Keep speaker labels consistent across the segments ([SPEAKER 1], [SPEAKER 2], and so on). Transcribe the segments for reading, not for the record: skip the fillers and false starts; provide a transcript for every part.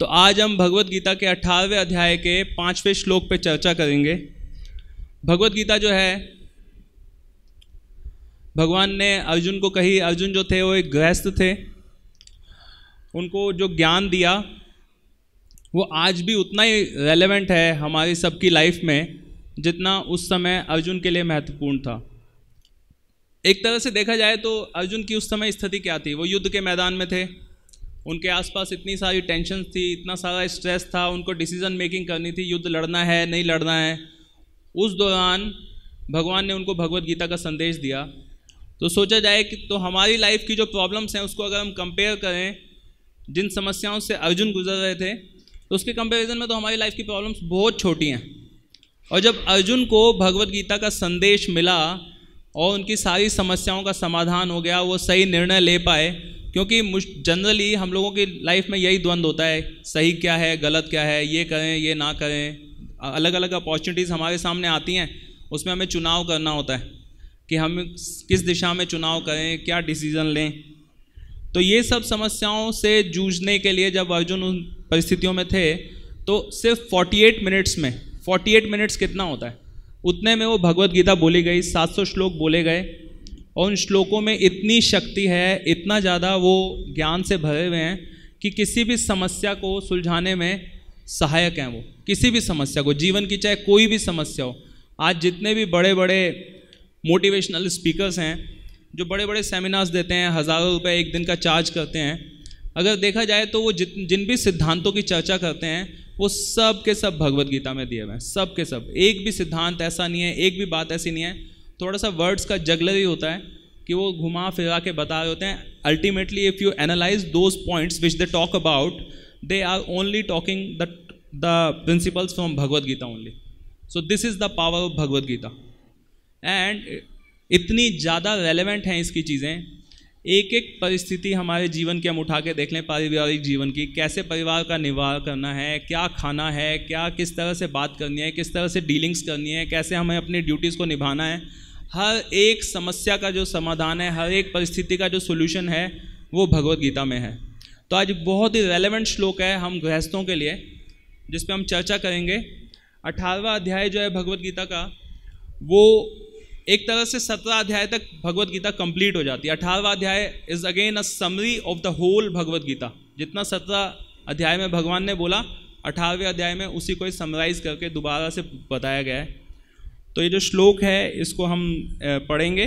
[SPEAKER 1] तो आज हम भगवत गीता के 18वें अध्याय के 5वें श्लोक पे चर्चा करेंगे। भगवत गीता जो है भगवान ने अर्जुन को कही। अर्जुन जो थे वो एक गृहस्थ थे, उनको जो ज्ञान दिया वो आज भी उतना ही रेलेवेंट है हमारी सबकी लाइफ में जितना उस समय अर्जुन के लिए महत्वपूर्ण था। एक तरह से देखा जाए तो अर्जुन की उस समय स्थिति क्या थी? वो युद्ध के मैदान में थे, उनके आसपास इतनी सारी टेंशन थी, इतना सारा स्ट्रेस था, उनको डिसीजन मेकिंग करनी थी, युद्ध लड़ना है नहीं लड़ना है। उस दौरान भगवान ने उनको भगवत गीता का संदेश दिया। तो सोचा जाए कि तो हमारी लाइफ की जो प्रॉब्लम्स हैं उसको अगर हम कंपेयर करें जिन समस्याओं से अर्जुन गुजर रहे थे तो उसके कंपैरिजन में तो हमारी लाइफ की प्रॉब्लम्स बहुत छोटी हैं। और जब अर्जुन को भगवत गीता का संदेश मिला और उनकी सारी समस्याओं का समाधान हो गया, वो सही निर्णय ले पाए। क्योंकि जनरली हम लोगों की लाइफ में यही द्वंद्व होता है, सही क्या है गलत क्या है, ये करें ये ना करें। अलग अलग अपॉर्चुनिटीज़ हमारे सामने आती हैं, उसमें हमें चुनाव करना होता है कि हम किस दिशा में चुनाव करें, क्या डिसीज़न लें। तो ये सब समस्याओं से जूझने के लिए जब अर्जुन उन परिस्थितियों में थे तो सिर्फ 48 मिनट्स में, 48 मिनट्स कितना होता है, उतने में वो भगवत गीता बोली गई, 700 श्लोक बोले गए। और उन श्लोकों में इतनी शक्ति है, इतना ज़्यादा वो ज्ञान से भरे हुए हैं कि किसी भी समस्या को सुलझाने में सहायक हैं। वो किसी भी समस्या को, जीवन की चाहे कोई भी समस्या हो। आज जितने भी बड़े बड़े मोटिवेशनल स्पीकर्स हैं जो बड़े बड़े सेमिनार्स देते हैं, हज़ारों रुपए एक दिन का चार्ज करते हैं, अगर देखा जाए तो वो जिन भी सिद्धांतों की चर्चा करते हैं वो सब के सब भगवत गीता में दिए हुए हैं। सब के सब, एक भी सिद्धांत ऐसा नहीं है, एक भी बात ऐसी नहीं है। थोड़ा सा वर्ड्स का जगलर ही होता है कि वो घुमा फिरा के बता रहे होते हैं। Ultimately if you analyse those points which they talk about, they are only talking the principles from Bhagavad Gita only. So this is the power of Bhagavad Gita. And इतनी ज़्यादा रेलेवेंट हैं इसकी चीज़ें। एक एक परिस्थिति हमारे जीवन की हम उठा के देख लें, पारिवारिक जीवन की, कैसे परिवार का निर्वाह करना है, क्या खाना है, क्या किस तरह से बात करनी है, किस तरह से डीलिंग्स करनी है, कैसे हमें अपनी ड्यूटीज़ को निभाना है। हर एक समस्या का जो समाधान है, हर एक परिस्थिति का जो सोल्यूशन है वो भगवत गीता में है। तो आज बहुत ही रेलेवेंट श्लोक है हम गृहस्थों के लिए जिस पे हम चर्चा करेंगे। 18वां अध्याय जो है भगवत गीता का, वो एक तरह से 17 अध्याय तक भगवत गीता कंप्लीट हो जाती है। 18वां अध्याय is again a summary of the whole Bhagavad Gita. जितना 17 अध्याय में भगवान ने बोला, 18वें अध्याय में उसी को समराइज करके दोबारा से बताया गया है। तो ये जो श्लोक है इसको हम पढ़ेंगे।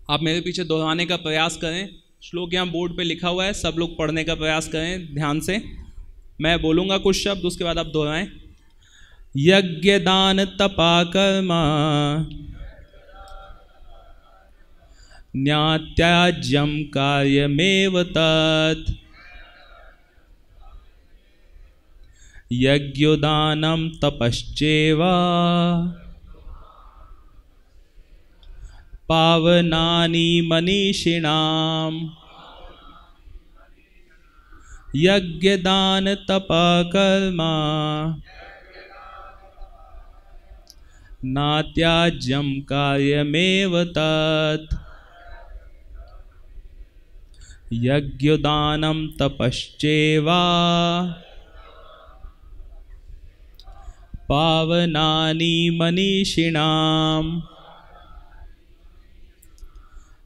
[SPEAKER 1] आप मेरे पीछे दोहराने का प्रयास करें। श्लोक यहाँ बोर्ड पे लिखा हुआ है, सब लोग पढ़ने का प्रयास करें ध्यान से। मैं बोलूँगा कुछ शब्द, उसके बाद आप दोहराएं। यज्ञ दान तपा कर्मा न्यात्याज्यम कार्यमेव तत् यज्ञोदानं तपश्चैव पावनानि मनीषिणाम्। यज्ञदान तपा कर्मा नात्याज्यम कार्यमेव तत् यज्ञदानं तपश्चैव पावनानि मनीषिणाम्।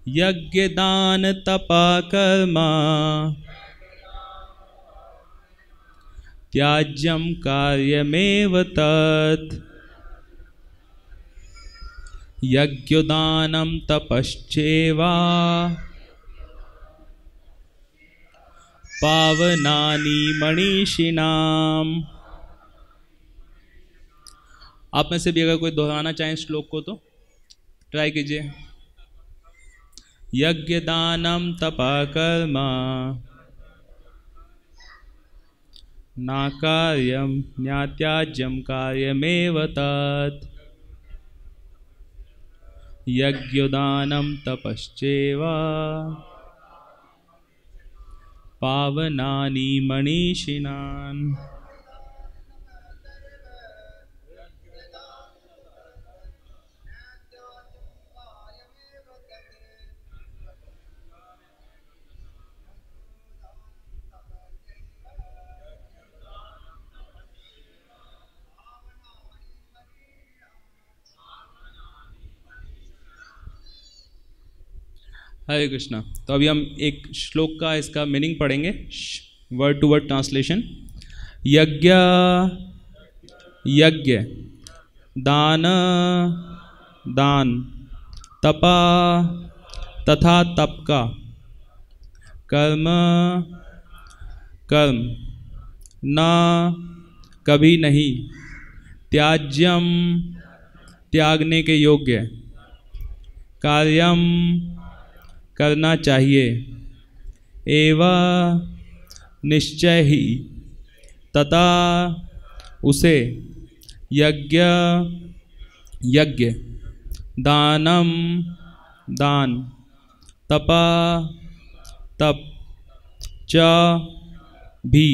[SPEAKER 1] यज्ञदान तपा कर्मा त्याज्यम कार्यमेव तत् यज्ञदानं तपश्चैव पावनानि मनीषिणाम्। आप में से भी अगर कोई दोहराना चाहें श्लोक को तो ट्राई कीजिए। यज्ञदानं तपा कर्मा न कार्यं न्यात्याज्यं कार्यमेव तत् यज्ञदानं तपश्चैव पावनानि मनीषिणाम्। हरे कृष्णा। तो अभी हम एक श्लोक का इसका मीनिंग पढ़ेंगे, वर्ड टू वर्ड ट्रांसलेशन। यज्ञ यज्ञ, दान दान, तपा तथा तप का, कर्म कर्म, न कभी नहीं, त्याज्यम त्यागने के योग्य, कार्यम करना चाहिए, एवं निश्चय ही, तथा उसे, यज्ञ यज्ञ, दानम दान, तपा तप, च भी,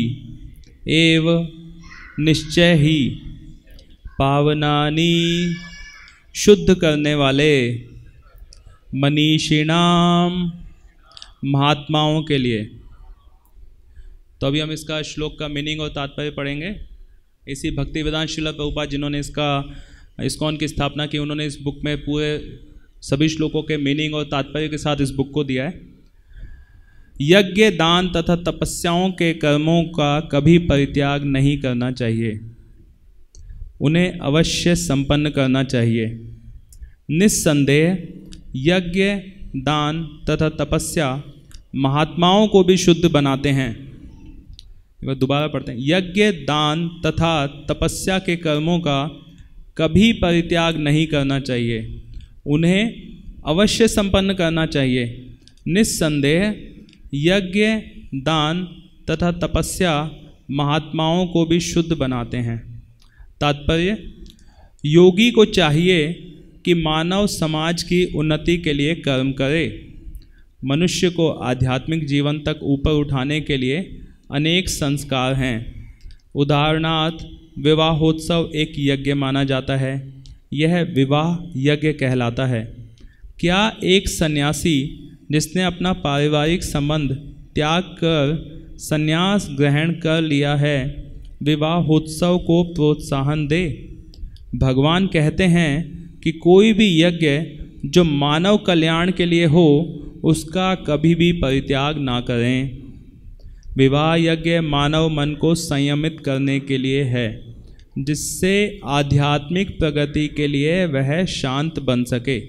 [SPEAKER 1] एव निश्चय ही, पावनानि शुद्ध करने वाले, मनीषिणाम महात्माओं के लिए। तो अभी हम इसका श्लोक का मीनिंग और तात्पर्य पढ़ेंगे। इसी भक्ति वेदांत श्रील प्रभुपाद जिन्होंने इस्कॉन की स्थापना की, उन्होंने इस बुक में पूरे सभी श्लोकों के मीनिंग और तात्पर्य के साथ इस बुक को दिया है। यज्ञ, दान तथा तपस्याओं के कर्मों का कभी परित्याग नहीं करना चाहिए, उन्हें अवश्य संपन्न करना चाहिए। निस्संदेह यज्ञ, दान तथा तपस्या महात्माओं को भी शुद्ध बनाते हैं। एक बार दोबारा पढ़ते हैं। यज्ञ, दान तथा तपस्या के कर्मों का कभी परित्याग नहीं करना चाहिए, उन्हें अवश्य संपन्न करना चाहिए। निस्संदेह यज्ञ, दान तथा तपस्या महात्माओं को भी शुद्ध बनाते हैं। तात्पर्य, योगी को चाहिए कि मानव समाज की उन्नति के लिए कर्म करे। मनुष्य को आध्यात्मिक जीवन तक ऊपर उठाने के लिए अनेक संस्कार हैं। उदाहरणार्थ, विवाहोत्सव एक यज्ञ माना जाता है, यह विवाह यज्ञ कहलाता है। क्या एक सन्यासी जिसने अपना पारिवारिक संबंध त्याग कर संन्यास ग्रहण कर लिया है, विवाहोत्सव को प्रोत्साहन दे? भगवान कहते हैं कि कोई भी यज्ञ जो मानव कल्याण के लिए हो, उसका कभी भी परित्याग ना करें। विवाह यज्ञ मानव मन को संयमित करने के लिए है, जिससे आध्यात्मिक प्रगति के लिए वह शांत बन सके।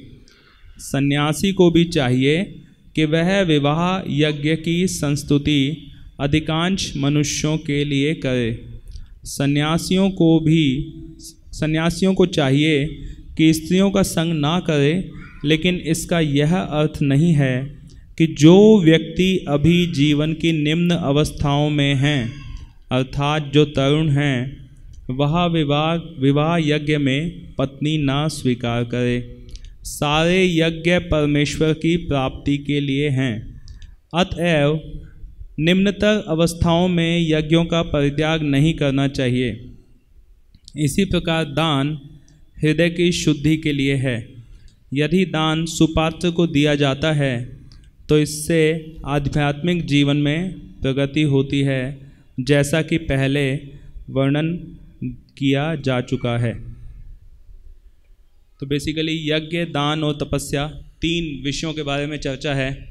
[SPEAKER 1] सन्यासी को भी चाहिए कि वह विवाह यज्ञ की संस्तुति अधिकांश मनुष्यों के लिए करे। सन्यासियों को चाहिए कि स्त्रियों का संग ना करे, लेकिन इसका यह अर्थ नहीं है कि जो व्यक्ति अभी जीवन की निम्न अवस्थाओं में हैं, अर्थात जो तरुण हैं, वह विवाह यज्ञ में पत्नी ना स्वीकार करे। सारे यज्ञ परमेश्वर की प्राप्ति के लिए हैं, अतएव निम्नतर अवस्थाओं में यज्ञों का परित्याग नहीं करना चाहिए। इसी प्रकार दान हृदय की शुद्धि के लिए है। यदि दान सुपात्र को दिया जाता है तो इससे आध्यात्मिक जीवन में प्रगति होती है, जैसा कि पहले वर्णन किया जा चुका है। तो बेसिकली यज्ञ, दान और तपस्या 3 विषयों के बारे में चर्चा है।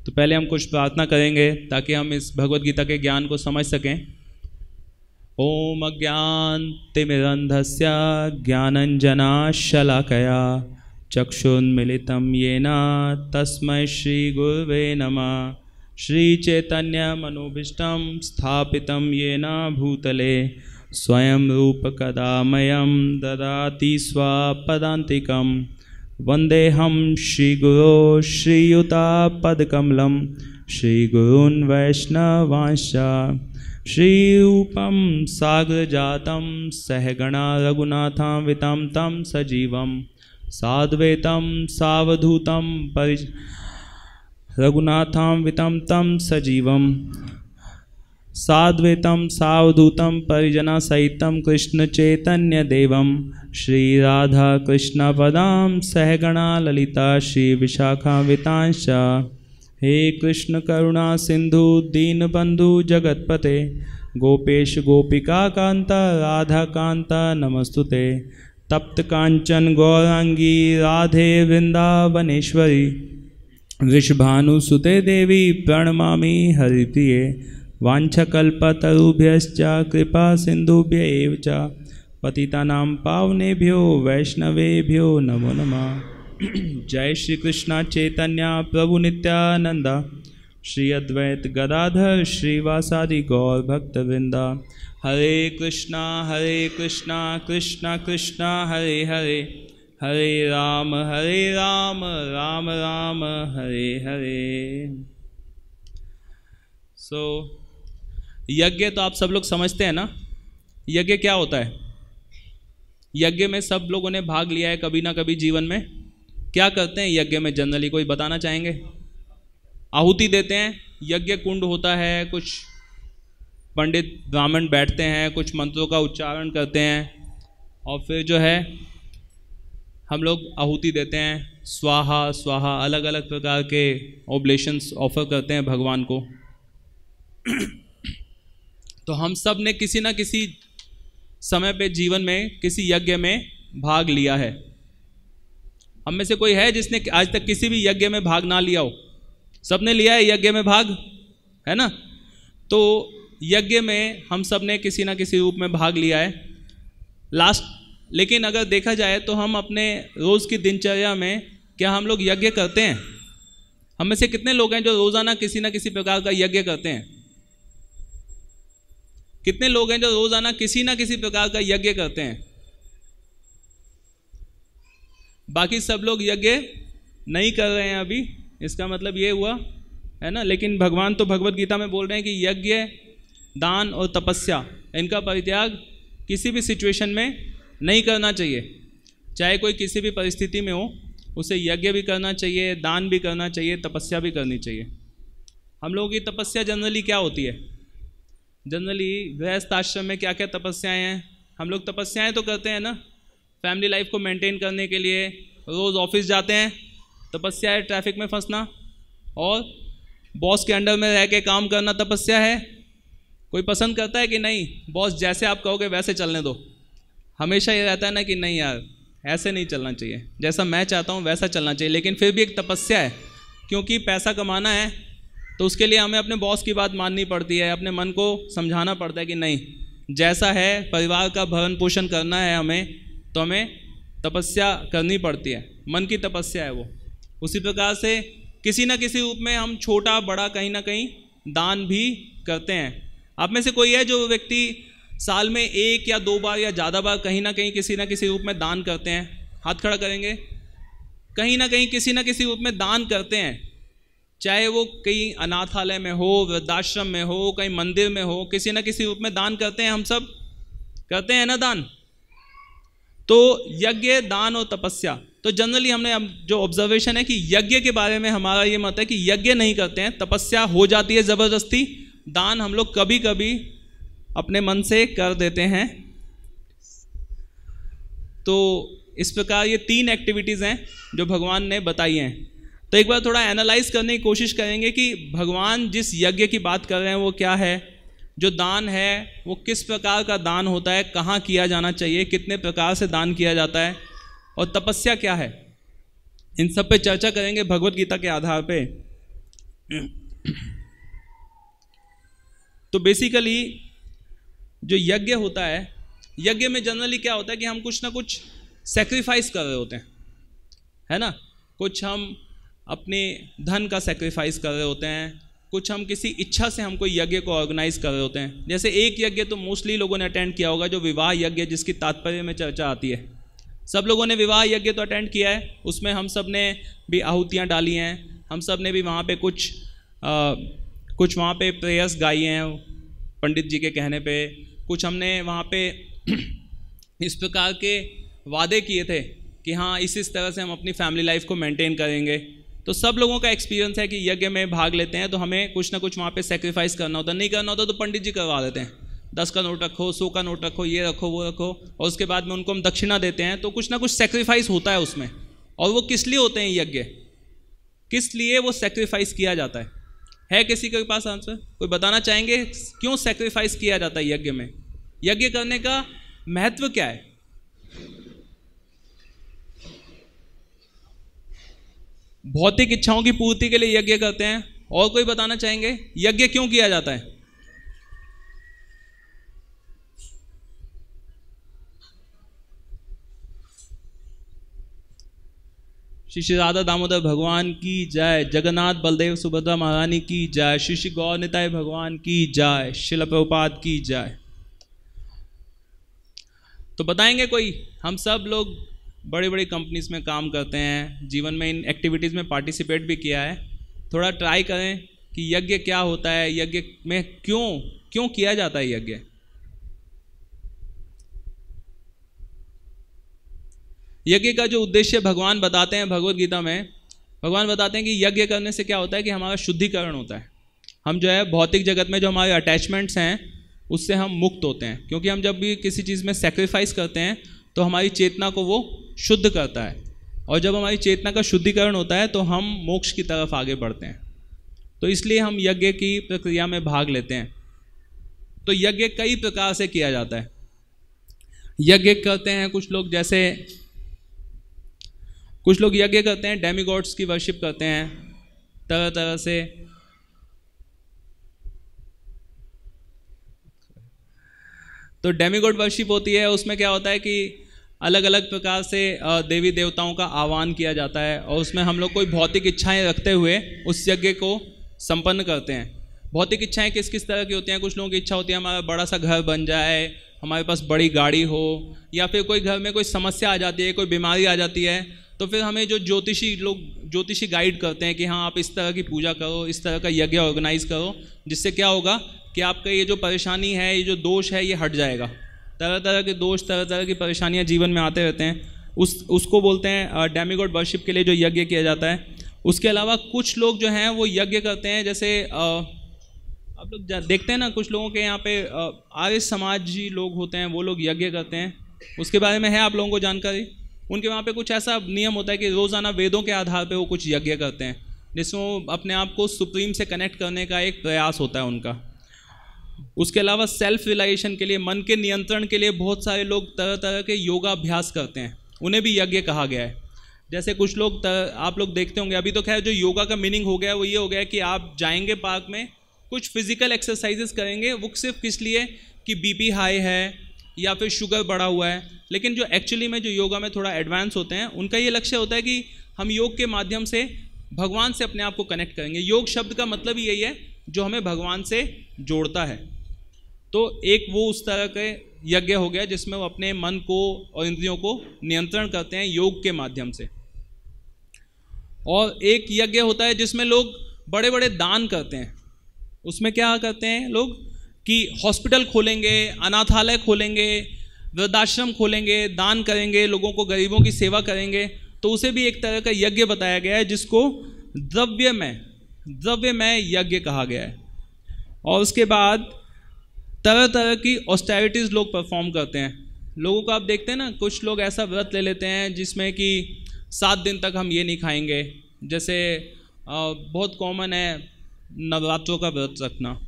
[SPEAKER 1] तो पहले हम कुछ प्रार्थना करेंगे ताकि हम इस भगवद गीता के ज्ञान को समझ सकें। ओम अज्ञानतिमिरन्धस्य ज्ञानञ्जनशलाकया चक्षुन्मिलितं येन तस्मै श्रीगुरवे नमः। श्रीचैतन्यमनोभीष्टं स्थापितं येन भूतले स्वयं रूपकदा मह्यं ददाति स्वपदान्तिकं। वन्देऽहं श्रीगुरो श्रीयुतापदकमलं श्रीगुरून् वैष्णवांश्च। श्रीरूपं साग्रजातं सहगणा रघुनाथान्वितं तं सजीवं साद्वैतं सावधूतं रघुनाथान्वितं तं सजीवं साद्वैतं सावधूतं परिजनसहितं कृष्णचैतन्यदेवं श्रीराधाकृष्णपदां सहगणा ललिता श्रीविशाखान्वितांश्च। हे कृष्ण करुणा सिंधु दीनबंधु जगतपते गोपेश गोपिकाकांत राधाकांत नमस्तुते। तप्त कांचन गौरांगी राधे वृंदावनेश्वरी वृषभानुसुते देवी प्रणमामि हरिप्रिये वाञ्छकल्पतरुभ्यश्च कृपा सिन्धुभ्य एव च पतितानां पावनेभ्यो वैष्णवेभ्यो नमो नमः। जय श्री कृष्ण चैतन्य प्रभु नित्यानंद श्री अद्वैत गदाधर श्रीवासादि गौर भक्तवृंदा। हरे कृष्णा कृष्णा कृष्णा हरे हरे, हरे राम राम राम हरे हरे। यज्ञ तो आप सब लोग समझते हैं ना, यज्ञ क्या होता है? यज्ञ में सब लोगों ने भाग लिया है कभी ना कभी जीवन में। क्या करते हैं यज्ञ में जनरली, कोई बताना चाहेंगे? आहुति देते हैं, यज्ञ कुंड होता है, कुछ पंडित ब्राह्मण बैठते हैं, कुछ मंत्रों का उच्चारण करते हैं और फिर जो है हम लोग आहुति देते हैं, स्वाहा स्वाहा, अलग अलग प्रकार के ऑब्लेशंस ऑफर करते हैं भगवान को। तो हम सब ने किसी ना किसी समय पे जीवन में किसी यज्ञ में भाग लिया है। हम में से कोई है जिसने आज तक किसी भी यज्ञ में भाग ना लिया हो? सबने लिया है यज्ञ में भाग, है ना? तो यज्ञ में हम सब ने किसी ना किसी रूप में भाग लिया है। लेकिन अगर देखा जाए तो हम अपने रोज़ की दिनचर्या में क्या हम लोग यज्ञ करते हैं? हम में से कितने लोग हैं जो रोज़ाना किसी ना किसी प्रकार का यज्ञ करते हैं? कितने लोग हैं जो रोज़ाना किसी ना किसी प्रकार का यज्ञ करते हैं? बाकी सब लोग यज्ञ नहीं कर रहे हैं अभी, इसका मतलब ये हुआ, है ना? लेकिन भगवान तो भगवत गीता में बोल रहे हैं कि यज्ञ, दान और तपस्या, इनका परित्याग किसी भी सिचुएशन में नहीं करना चाहिए। चाहे कोई किसी भी परिस्थिति में हो, उसे यज्ञ भी करना चाहिए, दान भी करना चाहिए, तपस्या भी करनी चाहिए। हम लोगों की तपस्या जनरली क्या होती है? जनरली गृहस्थ आश्रम में क्या क्या तपस्याएं हैं? हम लोग तपस्याएं तो करते हैं ना, फैमिली लाइफ को मेंटेन करने के लिए। रोज़ ऑफिस जाते हैं, तपस्या है ट्रैफिक में फंसना, और बॉस के अंडर में रह के काम करना तपस्या है। कोई पसंद करता है कि नहीं? बॉस जैसे आप कहोगे वैसे चलने दो। हमेशा ये रहता है ना कि नहीं यार, ऐसे नहीं चलना चाहिए, जैसा मैं चाहता हूँ वैसा चलना चाहिए। लेकिन फिर भी एक तपस्या है, क्योंकि पैसा कमाना है तो उसके लिए हमें अपने बॉस की बात माननी पड़ती है, अपने मन को समझाना पड़ता है कि नहीं, जैसा है परिवार का भरण पोषण करना है हमें, तो हमें तपस्या करनी पड़ती है। मन की तपस्या है वो। उसी प्रकार से किसी न किसी रूप में हम छोटा बड़ा कहीं ना कहीं दान भी करते हैं। आप में से कोई है जो व्यक्ति साल में 1 या 2 बार या ज़्यादा बार कहीं ना कहीं किसी न किसी रूप में दान करते हैं? हाथ खड़ा करेंगे। कहीं ना कहीं किसी न किसी रूप में दान करते हैं, चाहे वो कहीं अनाथालय में हो, वृद्धाश्रम में हो, कहीं मंदिर में हो, किसी न किसी रूप में दान करते हैं। हम सब करते हैं ना दान। तो यज्ञ, दान और तपस्या, तो जनरली हमने जो ऑब्जर्वेशन है कि यज्ञ के बारे में हमारा ये मत है कि यज्ञ नहीं करते हैं, तपस्या हो जाती है ज़बरदस्ती। दान हम लोग कभी कभी अपने मन से कर देते हैं। तो इस प्रकार ये 3 एक्टिविटीज़ हैं जो भगवान ने बताई हैं। तो एक बार थोड़ा एनालाइज करने की कोशिश करेंगे कि भगवान जिस यज्ञ की बात कर रहे हैं वो क्या है, जो दान है वो किस प्रकार का दान होता है, कहाँ किया जाना चाहिए, कितने प्रकार से दान किया जाता है, और तपस्या क्या है। इन सब पे चर्चा करेंगे भगवत गीता के आधार पे। तो बेसिकली जो यज्ञ होता है, यज्ञ में जनरली क्या होता है कि हम कुछ ना कुछ सेक्रीफाइस कर रहे होते हैं, है ना? कुछ हम अपने धन का सेक्रीफाइस कर रहे होते हैं, कुछ हम किसी इच्छा से हम कोई यज्ञ को ऑर्गेनाइज कर रहे होते हैं। जैसे एक यज्ञ तो मोस्टली लोगों ने अटेंड किया होगा, जो विवाह यज्ञ, जिसकी तात्पर्य में चर्चा आती है। सब लोगों ने विवाह यज्ञ तो अटेंड किया है, उसमें हम सब ने भी आहुतियाँ डाली हैं, हम सब ने भी वहाँ पे कुछ वहाँ पे प्रेयर्स गाई हैं पंडित जी के कहने पे, कुछ हमने वहाँ पे इस प्रकार के वादे किए थे कि हाँ इस तरह से हम अपनी फैमिली लाइफ को मेंटेन करेंगे। तो सब लोगों का एक्सपीरियंस है कि यज्ञ में भाग लेते हैं तो हमें कुछ ना कुछ वहाँ पे सेक्रीफाइस करना होता है। नहीं करना होता तो पंडित जी करवा देते हैं, 10 का नोट रखो, 100 का नोट रखो, ये रखो वो रखो, और उसके बाद में उनको हम दक्षिणा देते हैं। तो कुछ ना कुछ सेक्रीफाइस होता है उसमें। और वो किस लिए होते हैं यज्ञ, किस लिए वो सेक्रीफाइस किया जाता है किसी के पास आंसर? कोई बताना चाहेंगे क्यों सेक्रीफाइस किया जाता है यज्ञ में? यज्ञ करने का महत्व क्या है? भौतिक इच्छाओं की पूर्ति के लिए यज्ञ करते हैं। और कोई बताना चाहेंगे यज्ञ क्यों किया जाता है? श्री श्री राधा दामोदर भगवान की जय, जगन्नाथ बलदेव सुभद्रा महारानी की जय, श्री श्री गौर निताई भगवान की जय, शिल प्रभुपाद की जय। तो बताएंगे कोई? हम सब लोग बड़ी बड़ी कंपनीज में काम करते हैं, जीवन में इन एक्टिविटीज़ में पार्टिसिपेट भी किया है। थोड़ा ट्राई करें कि यज्ञ क्या होता है, यज्ञ में क्यों किया जाता है यज्ञ। यज्ञ का जो उद्देश्य भगवान बताते हैं भगवत गीता में, भगवान बताते हैं कि यज्ञ करने से क्या होता है कि हमारा शुद्धिकरण होता है। हम जो है भौतिक जगत में जो हमारे अटैचमेंट्स हैं उससे हम मुक्त होते हैं, क्योंकि हम जब भी किसी चीज़ में सेक्रीफाइस करते हैं तो हमारी चेतना को वो शुद्ध करता है, और जब हमारी चेतना का शुद्धिकरण होता है तो हम मोक्ष की तरफ आगे बढ़ते हैं। तो इसलिए हम यज्ञ की प्रक्रिया में भाग लेते हैं। तो यज्ञ कई प्रकार से किया जाता है। यज्ञ करते हैं कुछ लोग, जैसे कुछ लोग यज्ञ करते हैं, डेमीगॉड्स की वर्शिप करते हैं तरह तरह से। तो डेमीगॉड वर्शिप होती है, उसमें क्या होता है कि अलग अलग प्रकार से देवी देवताओं का आह्वान किया जाता है, और उसमें हम लोग कोई भौतिक इच्छाएं रखते हुए उस यज्ञ को संपन्न करते हैं। भौतिक इच्छाएं किस किस तरह की होती हैं? कुछ लोगों की इच्छा होती है हमारा बड़ा सा घर बन जाए, हमारे पास बड़ी गाड़ी हो, या फिर कोई घर में कोई समस्या आ जाती है, कोई बीमारी आ जाती है, तो फिर हमें जो ज्योतिषी गाइड करते हैं कि हाँ आप इस तरह की पूजा करो, इस तरह का यज्ञ ऑर्गेनाइज करो, जिससे क्या होगा कि आपका ये जो परेशानी है, ये जो दोष है, ये हट जाएगा। तरह तरह के दोष, तरह तरह की परेशानियां जीवन में आते रहते हैं, उसको बोलते हैं डेमीगॉड वर्शिप के लिए जो यज्ञ किया जाता है। उसके अलावा कुछ लोग जो हैं वो यज्ञ करते हैं, जैसे आप लोग देखते हैं ना, कुछ लोगों के यहाँ पे आर्य समाजी लोग होते हैं, वो लोग यज्ञ करते हैं। उसके बारे में है आप लोगों को जानकारी? उनके वहाँ पे कुछ ऐसा नियम होता है कि रोज़ाना वेदों के आधार पे वो कुछ यज्ञ करते हैं, जिसमें वो अपने आप को सुप्रीम से कनेक्ट करने का एक प्रयास होता है उनका। उसके अलावा सेल्फ रियलाइजेशन के लिए, मन के नियंत्रण के लिए बहुत सारे लोग तरह तरह के योगा अभ्यास करते हैं, उन्हें भी यज्ञ कहा गया है। जैसे कुछ लोग आप लोग देखते होंगे, अभी तो खैर जो योगा का मीनिंग हो गया है वो ये हो गया है कि आप जाएंगे पार्क में, कुछ फिजिकल एक्सरसाइजेस करेंगे, वो सिर्फ किस लिए कि बीपी हाई है या फिर शुगर बढ़ा हुआ है। लेकिन जो एक्चुअली में जो योगा में थोड़ा एडवांस होते हैं, उनका ये लक्ष्य होता है कि हम योग के माध्यम से भगवान से अपने आप को कनेक्ट करेंगे। योग शब्द का मतलब ही यही है, जो हमें भगवान से जोड़ता है। तो एक वो उस तरह के यज्ञ हो गया जिसमें वो अपने मन को और इंद्रियों को नियंत्रण करते हैं योग के माध्यम से। और एक यज्ञ होता है जिसमें लोग बड़े बड़े दान करते हैं। उसमें क्या करते हैं लोग कि हॉस्पिटल खोलेंगे, अनाथालय खोलेंगे, वृद्धाश्रम खोलेंगे, दान करेंगे, लोगों को, गरीबों की सेवा करेंगे। तो उसे भी एक तरह का यज्ञ बताया गया है, जिसको द्रव्यमय यज्ञ कहा गया है। और उसके बाद तरह तरह की ऑस्टेरिटीज़ लोग परफॉर्म करते हैं। लोगों को आप देखते हैं ना, कुछ लोग ऐसा व्रत ले लेते हैं जिसमें कि 7 दिन तक हम ये नहीं खाएंगे। जैसे बहुत कॉमन है नवरात्रों का व्रत रखना,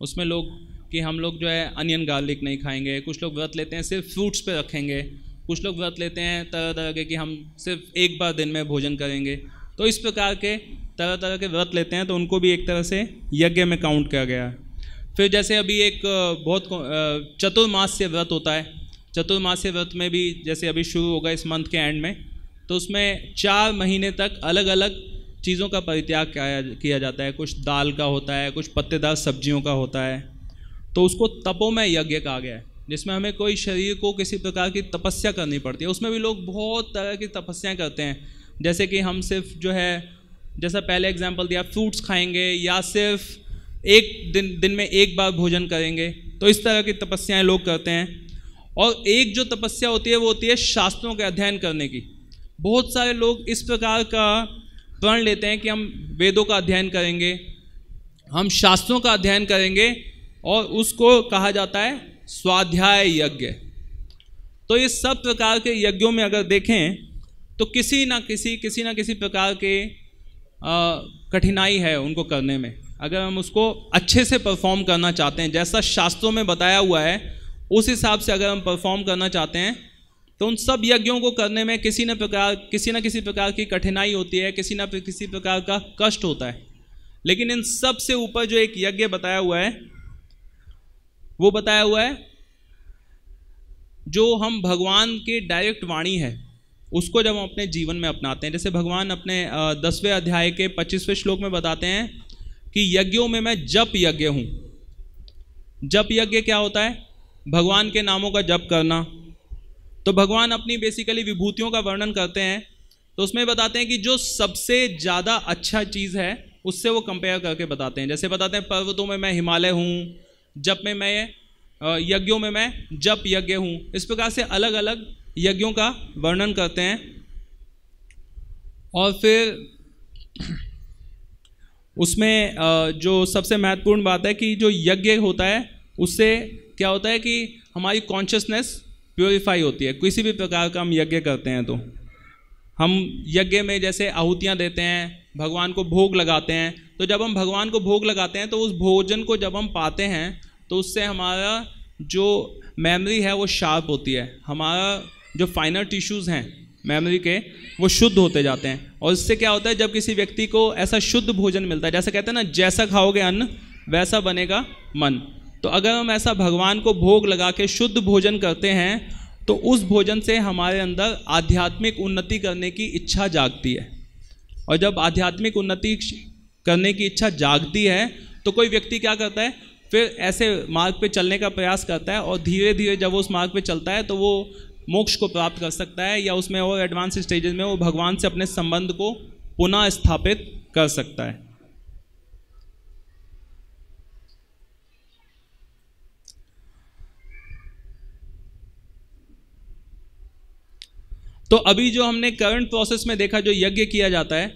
[SPEAKER 1] उसमें लोग कि हम लोग जो है अनियन गार्लिक नहीं खाएंगे। कुछ लोग व्रत लेते हैं सिर्फ फ्रूट्स पे रखेंगे। कुछ लोग व्रत लेते हैं तरह तरह के कि हम सिर्फ एक बार दिन में भोजन करेंगे। तो इस प्रकार के तरह तरह के व्रत लेते हैं, तो उनको भी एक तरह से यज्ञ में काउंट किया गया है। फिर जैसे अभी एक बहुत चतुर्मास्य व्रत होता है। चतुर्मास्य व्रत में भी जैसे अभी शुरू होगा इस मंथ के एंड में, तो उसमें 4 महीने तक अलग अलग चीज़ों का परित्याग किया जाता है। कुछ दाल का होता है, कुछ पत्तेदार सब्जियों का होता है। तो उसको तपोमय यज्ञ कहा गया है, जिसमें हमें कोई शरीर को किसी प्रकार की तपस्या करनी पड़ती है। उसमें भी लोग बहुत तरह की तपस्याएं करते हैं, जैसे कि हम सिर्फ जो है, जैसा पहले एग्जांपल दिया, फ्रूट्स खाएंगे या सिर्फ एक दिन में एक बार भोजन करेंगे। तो इस तरह की तपस्याएं लोग करते हैं। और एक जो तपस्या होती है वो होती है शास्त्रों के अध्ययन करने की। बहुत सारे लोग इस प्रकार का प्रण लेते हैं कि हम वेदों का अध्ययन करेंगे, हम शास्त्रों का अध्ययन करेंगे, और उसको कहा जाता है स्वाध्याय यज्ञ। तो ये सब प्रकार के यज्ञों में अगर देखें तो किसी ना किसी प्रकार के कठिनाई है उनको करने में। अगर हम उसको अच्छे से परफॉर्म करना चाहते हैं, जैसा शास्त्रों में बताया हुआ है उस हिसाब से अगर हम परफॉर्म करना चाहते हैं, तो उन सब यज्ञों को करने में किसी न किसी प्रकार की कठिनाई होती है, किसी न किसी प्रकार का कष्ट होता है। लेकिन इन सब से ऊपर जो एक यज्ञ बताया हुआ है, वो बताया हुआ है जो हम भगवान की डायरेक्ट वाणी है उसको जब हम अपने जीवन में अपनाते हैं। जैसे भगवान अपने 10वें अध्याय के 25वें श्लोक में बताते हैं कि यज्ञों में मैं जप यज्ञ हूँ। जप यज्ञ क्या होता है? भगवान के नामों का जप करना। तो भगवान अपनी बेसिकली विभूतियों का वर्णन करते हैं, तो उसमें बताते हैं कि जो सबसे ज़्यादा अच्छा चीज़ है उससे वो कंपेयर करके बताते हैं। जैसे बताते हैं पर्वतों में मैं हिमालय हूँ, जप में मैं यज्ञों में मैं जप यज्ञ हूँ। इस प्रकार से अलग अलग यज्ञों का वर्णन करते हैं। और फिर उसमें जो सबसे महत्वपूर्ण बात है कि जो यज्ञ होता है उससे क्या होता है कि हमारी कॉन्शियसनेस प्योरीफाई होती है। किसी भी प्रकार का हम यज्ञ करते हैं तो हम यज्ञ में जैसे आहुतियाँ देते हैं, भगवान को भोग लगाते हैं, तो जब हम भगवान को भोग लगाते हैं तो उस भोजन को जब हम पाते हैं तो उससे हमारा जो मेमोरी है वो शार्प होती है, हमारा जो फाइनर टिश्यूज़ हैं मेमोरी के वो शुद्ध होते जाते हैं। और इससे क्या होता है, जब किसी व्यक्ति को ऐसा शुद्ध भोजन मिलता है, जैसे कहते हैं ना जैसा खाओगे अन्न वैसा बनेगा मन, तो अगर हम ऐसा भगवान को भोग लगा के शुद्ध भोजन करते हैं तो उस भोजन से हमारे अंदर आध्यात्मिक उन्नति करने की इच्छा जागती है। और जब आध्यात्मिक उन्नति करने की इच्छा जागती है तो कोई व्यक्ति क्या करता है, फिर ऐसे मार्ग पे चलने का प्रयास करता है और धीरे धीरे जब वो उस मार्ग पे चलता है तो वो मोक्ष को प्राप्त कर सकता है, या उसमें और एडवांस स्टेजेस में वो भगवान से अपने संबंध को पुनः स्थापित कर सकता है। तो अभी जो हमने करंट प्रोसेस में देखा, जो यज्ञ किया जाता है,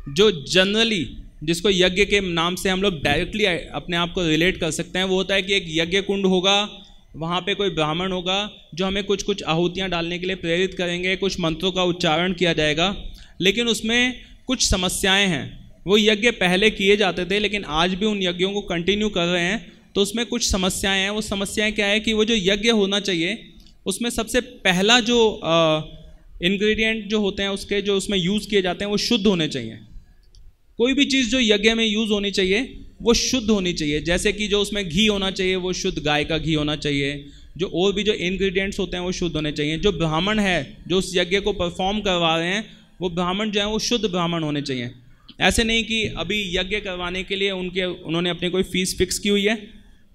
[SPEAKER 1] जो जनरली जिसको यज्ञ के नाम से हम लोग डायरेक्टली अपने आप को रिलेट कर सकते हैं, वो होता है कि एक यज्ञ कुंड होगा, वहाँ पे कोई ब्राह्मण होगा जो हमें कुछ कुछ आहुतियाँ डालने के लिए प्रेरित करेंगे, कुछ मंत्रों का उच्चारण किया जाएगा। लेकिन उसमें कुछ समस्याएं हैं। वो यज्ञ पहले किए जाते थे लेकिन आज भी उन यज्ञों को कंटिन्यू कर रहे हैं, तो उसमें कुछ समस्याएं हैं। वो समस्याएं क्या है कि वो जो यज्ञ होना चाहिए उसमें सबसे पहला जो इंग्रेडिएंट जो होते हैं उसके जो उसमें यूज़ किए जाते हैं वो शुद्ध होने चाहिए। कोई भी चीज़ जो यज्ञ में यूज़ होनी चाहिए वो शुद्ध होनी चाहिए। जैसे कि जो उसमें घी होना चाहिए वो शुद्ध गाय का घी होना चाहिए, जो और भी जो इंग्रेडिएंट्स होते हैं वो शुद्ध होने चाहिए। जो ब्राह्मण है जो उस यज्ञ को परफॉर्म करवा रहे हैं वो ब्राह्मण जो है वो शुद्ध ब्राह्मण होने चाहिए। ऐसे नहीं कि अभी यज्ञ करवाने के लिए उन्होंने अपनी कोई फ़ीस फिक्स की हुई है,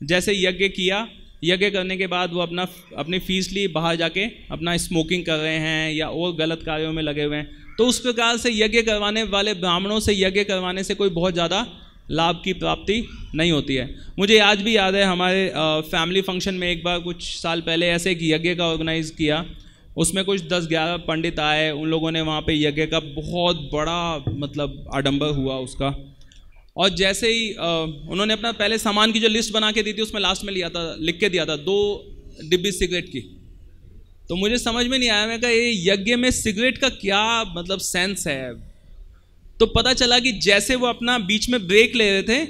[SPEAKER 1] जैसे यज्ञ किया, यज्ञ करने के बाद वो अपनी फीस ली, बाहर जाके अपना स्मोकिंग कर रहे हैं या और गलत कार्यों में लगे हुए हैं, तो उस प्रकार से यज्ञ करवाने वाले ब्राह्मणों से यज्ञ करवाने से कोई बहुत ज़्यादा लाभ की प्राप्ति नहीं होती है। मुझे आज भी याद है हमारे फैमिली फंक्शन में एक बार कुछ साल पहले ऐसे एक यज्ञ का ऑर्गेनाइज़ किया, उसमें कुछ 10-11 पंडित आए, उन लोगों ने वहाँ पे यज्ञ का बहुत बड़ा मतलब आडंबर हुआ उसका। और जैसे ही उन्होंने अपना पहले सामान की जो लिस्ट बना के दी थी उसमें लास्ट में लिख के दिया था 2 डिब्बी सिगरेट की। तो मुझे समझ में नहीं आया, मैं कहा ये यज्ञ में सिगरेट का क्या मतलब सेंस है। तो पता चला कि जैसे वो अपना बीच में ब्रेक ले रहे थे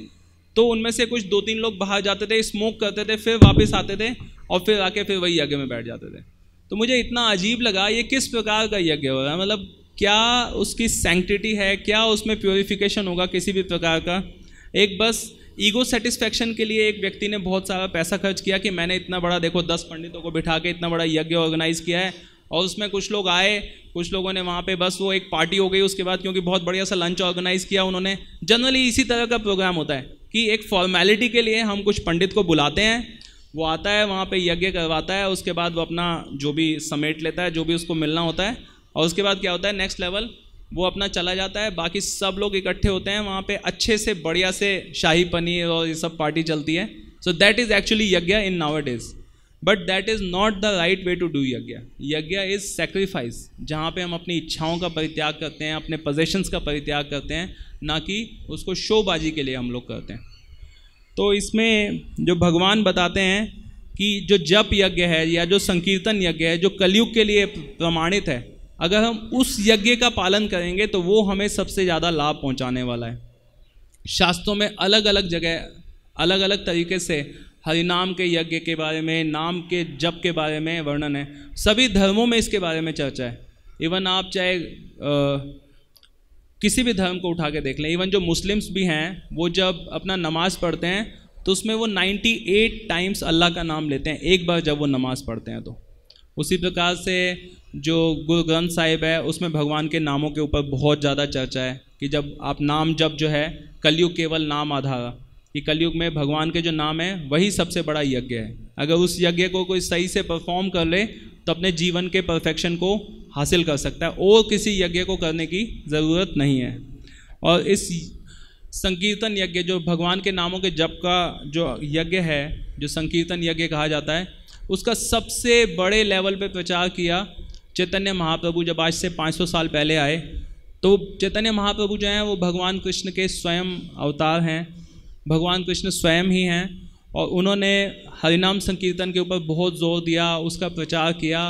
[SPEAKER 1] तो उनमें से कुछ 2-3 लोग बाहर जाते थे, स्मोक करते थे, फिर वापस आते थे और फिर आके फिर वही यज्ञ में बैठ जाते थे। तो मुझे इतना अजीब लगा ये किस प्रकार का यज्ञ हो रहा है, मतलब क्या उसकी सैंक्टिटी है, क्या उसमें प्योरिफिकेशन होगा किसी भी प्रकार का। एक बस ईगो सेटिस्फैक्शन के लिए एक व्यक्ति ने बहुत सारा पैसा खर्च किया कि मैंने इतना बड़ा देखो 10 पंडितों को बिठा के इतना बड़ा यज्ञ ऑर्गेनाइज़ किया है, और उसमें कुछ लोग आए, कुछ लोगों ने वहाँ पे बस वो एक पार्टी हो गई उसके बाद, क्योंकि बहुत बढ़िया सा लंच ऑर्गेनाइज़ किया उन्होंने। जनरली इसी तरह का प्रोग्राम होता है कि एक फॉर्मेलिटी के लिए हम कुछ पंडित को बुलाते हैं, वो आता है वहाँ पे यज्ञ करवाता है, उसके बाद वो अपना जो भी समेट लेता है, जो भी उसको मिलना होता है, और उसके बाद क्या होता है नेक्स्ट लेवल वो अपना चला जाता है। बाकी सब लोग इकट्ठे होते हैं वहाँ पे, अच्छे से बढ़िया से शाही पनीर और ये सब पार्टी चलती है। सो that is actually yajna in nowadays, but that is not the right way to do yajna. Yajna is sacrifice, जहाँ पे हम अपनी इच्छाओं का परित्याग करते हैं, अपने पोजेशंस का परित्याग करते हैं, ना कि उसको शोबाजी के लिए हम लोग करते हैं। तो इसमें जो भगवान बताते हैं कि जो जप यज्ञ है या जो संकीर्तन यज्ञ है जो कलयुग के लिए प्रमाणित है, अगर हम उस यज्ञ का पालन करेंगे तो वो हमें सबसे ज़्यादा लाभ पहुंचाने वाला है। शास्त्रों में अलग अलग जगह अलग अलग तरीके से हरिनाम के यज्ञ के बारे में, नाम के जप के बारे में वर्णन है। सभी धर्मों में इसके बारे में चर्चा है। इवन आप चाहे किसी भी धर्म को उठा के देख लें, इवन जो मुस्लिम्स भी हैं वो जब अपना नमाज़ पढ़ते हैं तो उसमें वो 98 टाइम्स अल्लाह का नाम लेते हैं एक बार जब वो नमाज़ पढ़ते हैं। तो उसी प्रकार से जो गुरु ग्रंथ साहिब है उसमें भगवान के नामों के ऊपर बहुत ज़्यादा चर्चा है कि जब आप नाम जप जो है, कलयुग केवल नाम आधारा, कि कलयुग में भगवान के जो नाम है वही सबसे बड़ा यज्ञ है। अगर उस यज्ञ को कोई सही से परफॉर्म कर ले तो अपने जीवन के परफेक्शन को हासिल कर सकता है और किसी यज्ञ को करने की ज़रूरत नहीं है। और इस संकीर्तन यज्ञ जो भगवान के नामों के जप का जो यज्ञ है, जो संकीर्तन यज्ञ कहा जाता है, उसका सबसे बड़े लेवल पे प्रचार किया चैतन्य महाप्रभु जब आज से 500 साल पहले आए। तो चैतन्य महाप्रभु जो हैं वो भगवान कृष्ण के स्वयं अवतार हैं, भगवान कृष्ण स्वयं ही हैं, और उन्होंने हरिनाम संकीर्तन के ऊपर बहुत जोर दिया, उसका प्रचार किया।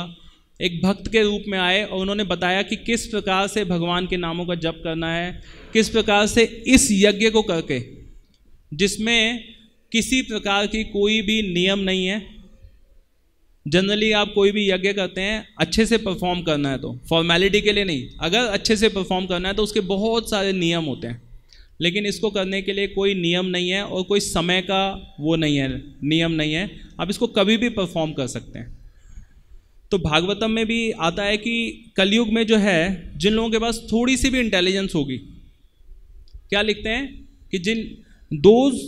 [SPEAKER 1] एक भक्त के रूप में आए और उन्होंने बताया कि किस प्रकार से भगवान के नामों का जप करना है, किस प्रकार से इस यज्ञ को करके, जिसमें किसी प्रकार की कोई भी नियम नहीं है। जनरली आप कोई भी यज्ञ करते हैं अच्छे से परफॉर्म करना है तो फॉर्मेलिटी के लिए नहीं, अगर अच्छे से परफॉर्म करना है तो उसके बहुत सारे नियम होते हैं, लेकिन इसको करने के लिए कोई नियम नहीं है और कोई समय का वो नहीं है, नियम नहीं है, आप इसको कभी भी परफॉर्म कर सकते हैं। तो भागवतम में भी आता है कि कलयुग में जो है जिन लोगों के पास थोड़ी सी भी इंटेलिजेंस होगी, क्या लिखते हैं कि those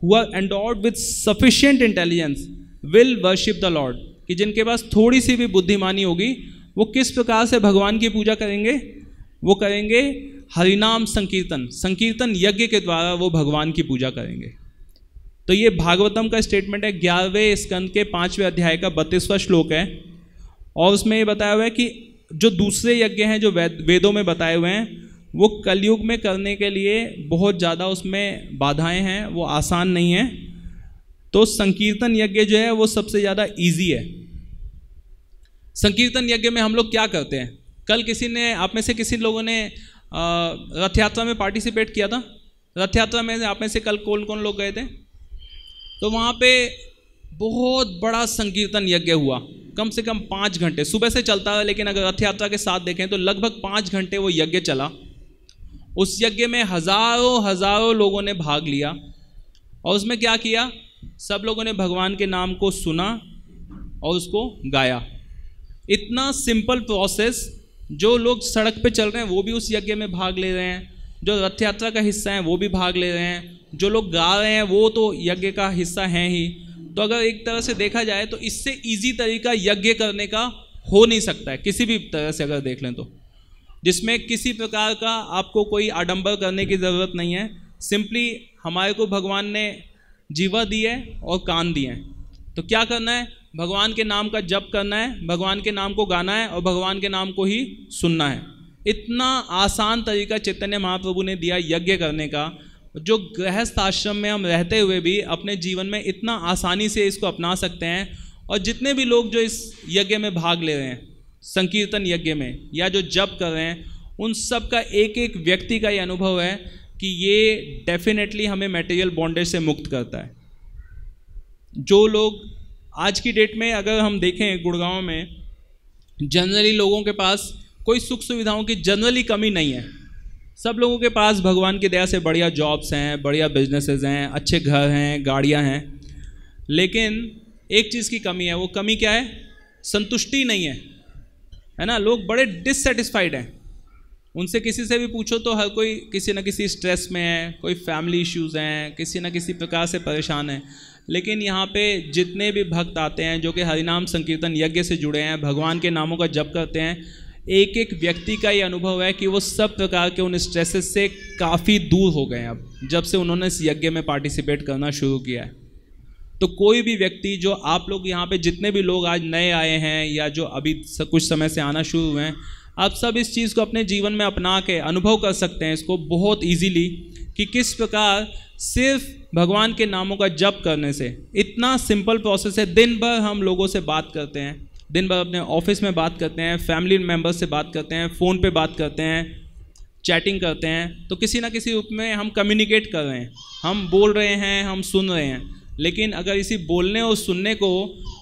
[SPEAKER 1] who are endowed with sufficient intelligence will worship the lord, कि जिनके पास थोड़ी सी भी बुद्धिमानी होगी वो किस प्रकार से भगवान की पूजा करेंगे, वो करेंगे हरिनाम संकीर्तन, संकीर्तन यज्ञ के द्वारा वो भगवान की पूजा करेंगे। तो ये भागवतम का स्टेटमेंट है, 11वें स्कंद के 5वें अध्याय का 32वां श्लोक है, और उसमें ये बताया हुआ है कि जो दूसरे यज्ञ हैं जो वेदों में बताए हुए हैं वो कलयुग में करने के लिए बहुत ज़्यादा उसमें बाधाएं हैं, वो आसान नहीं है। तो संकीर्तन यज्ञ जो है वो सबसे ज़्यादा ईजी है। संकीर्तन यज्ञ में हम लोग क्या करते हैं? कल किसी ने, आप में से किसी लोगों ने रथ यात्रा में पार्टिसिपेट किया था? रथ यात्रा में आप में से कल कौन कौन लोग गए थे? तो वहाँ पे बहुत बड़ा संकीर्तन यज्ञ हुआ, कम से कम 5 घंटे सुबह से चलता है, लेकिन अगर रथ यात्रा के साथ देखें तो लगभग 5 घंटे वो यज्ञ चला। उस यज्ञ में हजारों लोगों ने भाग लिया, और उसमें क्या किया, सब लोगों ने भगवान के नाम को सुना और उसको गाया। इतना सिंपल प्रोसेस, जो लोग सड़क पे चल रहे हैं वो भी उस यज्ञ में भाग ले रहे हैं, जो रथ यात्रा का हिस्सा हैं वो भी भाग ले रहे हैं, जो लोग गा रहे हैं वो तो यज्ञ का हिस्सा हैं ही। तो अगर एक तरह से देखा जाए तो इससे इजी तरीका यज्ञ करने का हो नहीं सकता है, किसी भी तरह से अगर देख लें तो, जिसमें किसी प्रकार का आपको कोई आडंबर करने की ज़रूरत नहीं है। सिंपली हमारे को भगवान ने जीवा दी है और कान दिए हैं, तो क्या करना है, भगवान के नाम का जप करना है, भगवान के नाम को गाना है और भगवान के नाम को ही सुनना है। इतना आसान तरीका चैतन्य महाप्रभु ने दिया यज्ञ करने का, जो गृहस्थ आश्रम में हम रहते हुए भी अपने जीवन में इतना आसानी से इसको अपना सकते हैं। और जितने भी लोग जो इस यज्ञ में भाग ले रहे हैं, संकीर्तन यज्ञ में, या जो जप कर रहे हैं, उन सब का एक एक व्यक्ति का ये अनुभव है कि ये डेफिनेटली हमें मटेरियल बॉन्डेज से मुक्त करता है। जो लोग आज की डेट में अगर हम देखें, गुड़गांव में जनरली लोगों के पास कोई सुख सुविधाओं की जनरली कमी नहीं है। सब लोगों के पास भगवान की दया से बढ़िया जॉब्स हैं, बढ़िया बिजनेसेस हैं, अच्छे घर हैं, गाड़ियां हैं, लेकिन एक चीज़ की कमी है। वो कमी क्या है? संतुष्टि नहीं है ना। लोग बड़े डिससेटिस्फाइड हैं। उनसे किसी से भी पूछो तो हर कोई किसी न किसी स्ट्रेस में है, कोई फैमिली इश्यूज़ हैं, किसी न किसी प्रकार से परेशान है। लेकिन यहाँ पे जितने भी भक्त आते हैं जो कि हरिनाम संकीर्तन यज्ञ से जुड़े हैं, भगवान के नामों का जप करते हैं, एक एक व्यक्ति का ये अनुभव है कि वो सब प्रकार के उन स्ट्रेसेस से काफ़ी दूर हो गए हैं अब, जब से उन्होंने इस यज्ञ में पार्टिसिपेट करना शुरू किया है। तो कोई भी व्यक्ति, जो आप लोग यहाँ पे जितने भी लोग आज नए आए हैं या जो अभी कुछ समय से आना शुरू हुए हैं, आप सब इस चीज़ को अपने जीवन में अपना के अनुभव कर सकते हैं इसको बहुत ईजीली, कि किस प्रकार सिर्फ भगवान के नामों का जप करने से, इतना सिंपल प्रोसेस है। दिन भर हम लोगों से बात करते हैं, दिन भर अपने ऑफिस में बात करते हैं, फैमिली मेम्बर्स से बात करते हैं, फ़ोन पे बात करते हैं, चैटिंग करते हैं, तो किसी ना किसी रूप में हम कम्युनिकेट कर रहे हैं, हम बोल रहे हैं, हम सुन रहे हैं। लेकिन अगर इसी बोलने और सुनने को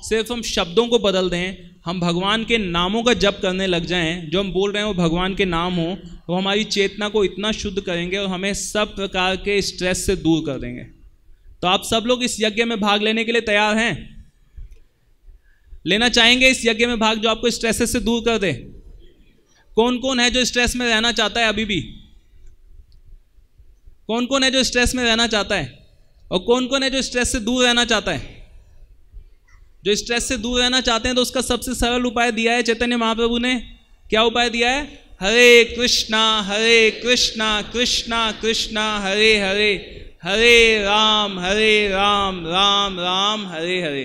[SPEAKER 1] सिर्फ हम शब्दों को बदल दें, हम भगवान के नामों का जप करने लग जाएं, जो हम बोल रहे हैं वो भगवान के नाम हो, तो हमारी चेतना को इतना शुद्ध करेंगे और हमें सब प्रकार के स्ट्रेस से दूर कर देंगे। तो आप सब लोग इस यज्ञ में भाग लेने के लिए तैयार हैं? लेना चाहेंगे इस यज्ञ में भाग जो आपको स्ट्रेस से दूर कर दे? कौन कौन है जो स्ट्रेस में रहना चाहता है? अभी भी कौन कौन है जो स्ट्रेस में रहना चाहता है? और कौन कौन है जो स्ट्रेस से दूर रहना चाहता है? जो स्ट्रेस से दूर रहना चाहते हैं तो उसका सबसे सरल उपाय दिया है चैतन्य महाप्रभु ने। क्या उपाय दिया है? हरे कृष्णा कृष्णा कृष्णा हरे हरे, हरे राम राम राम हरे हरे।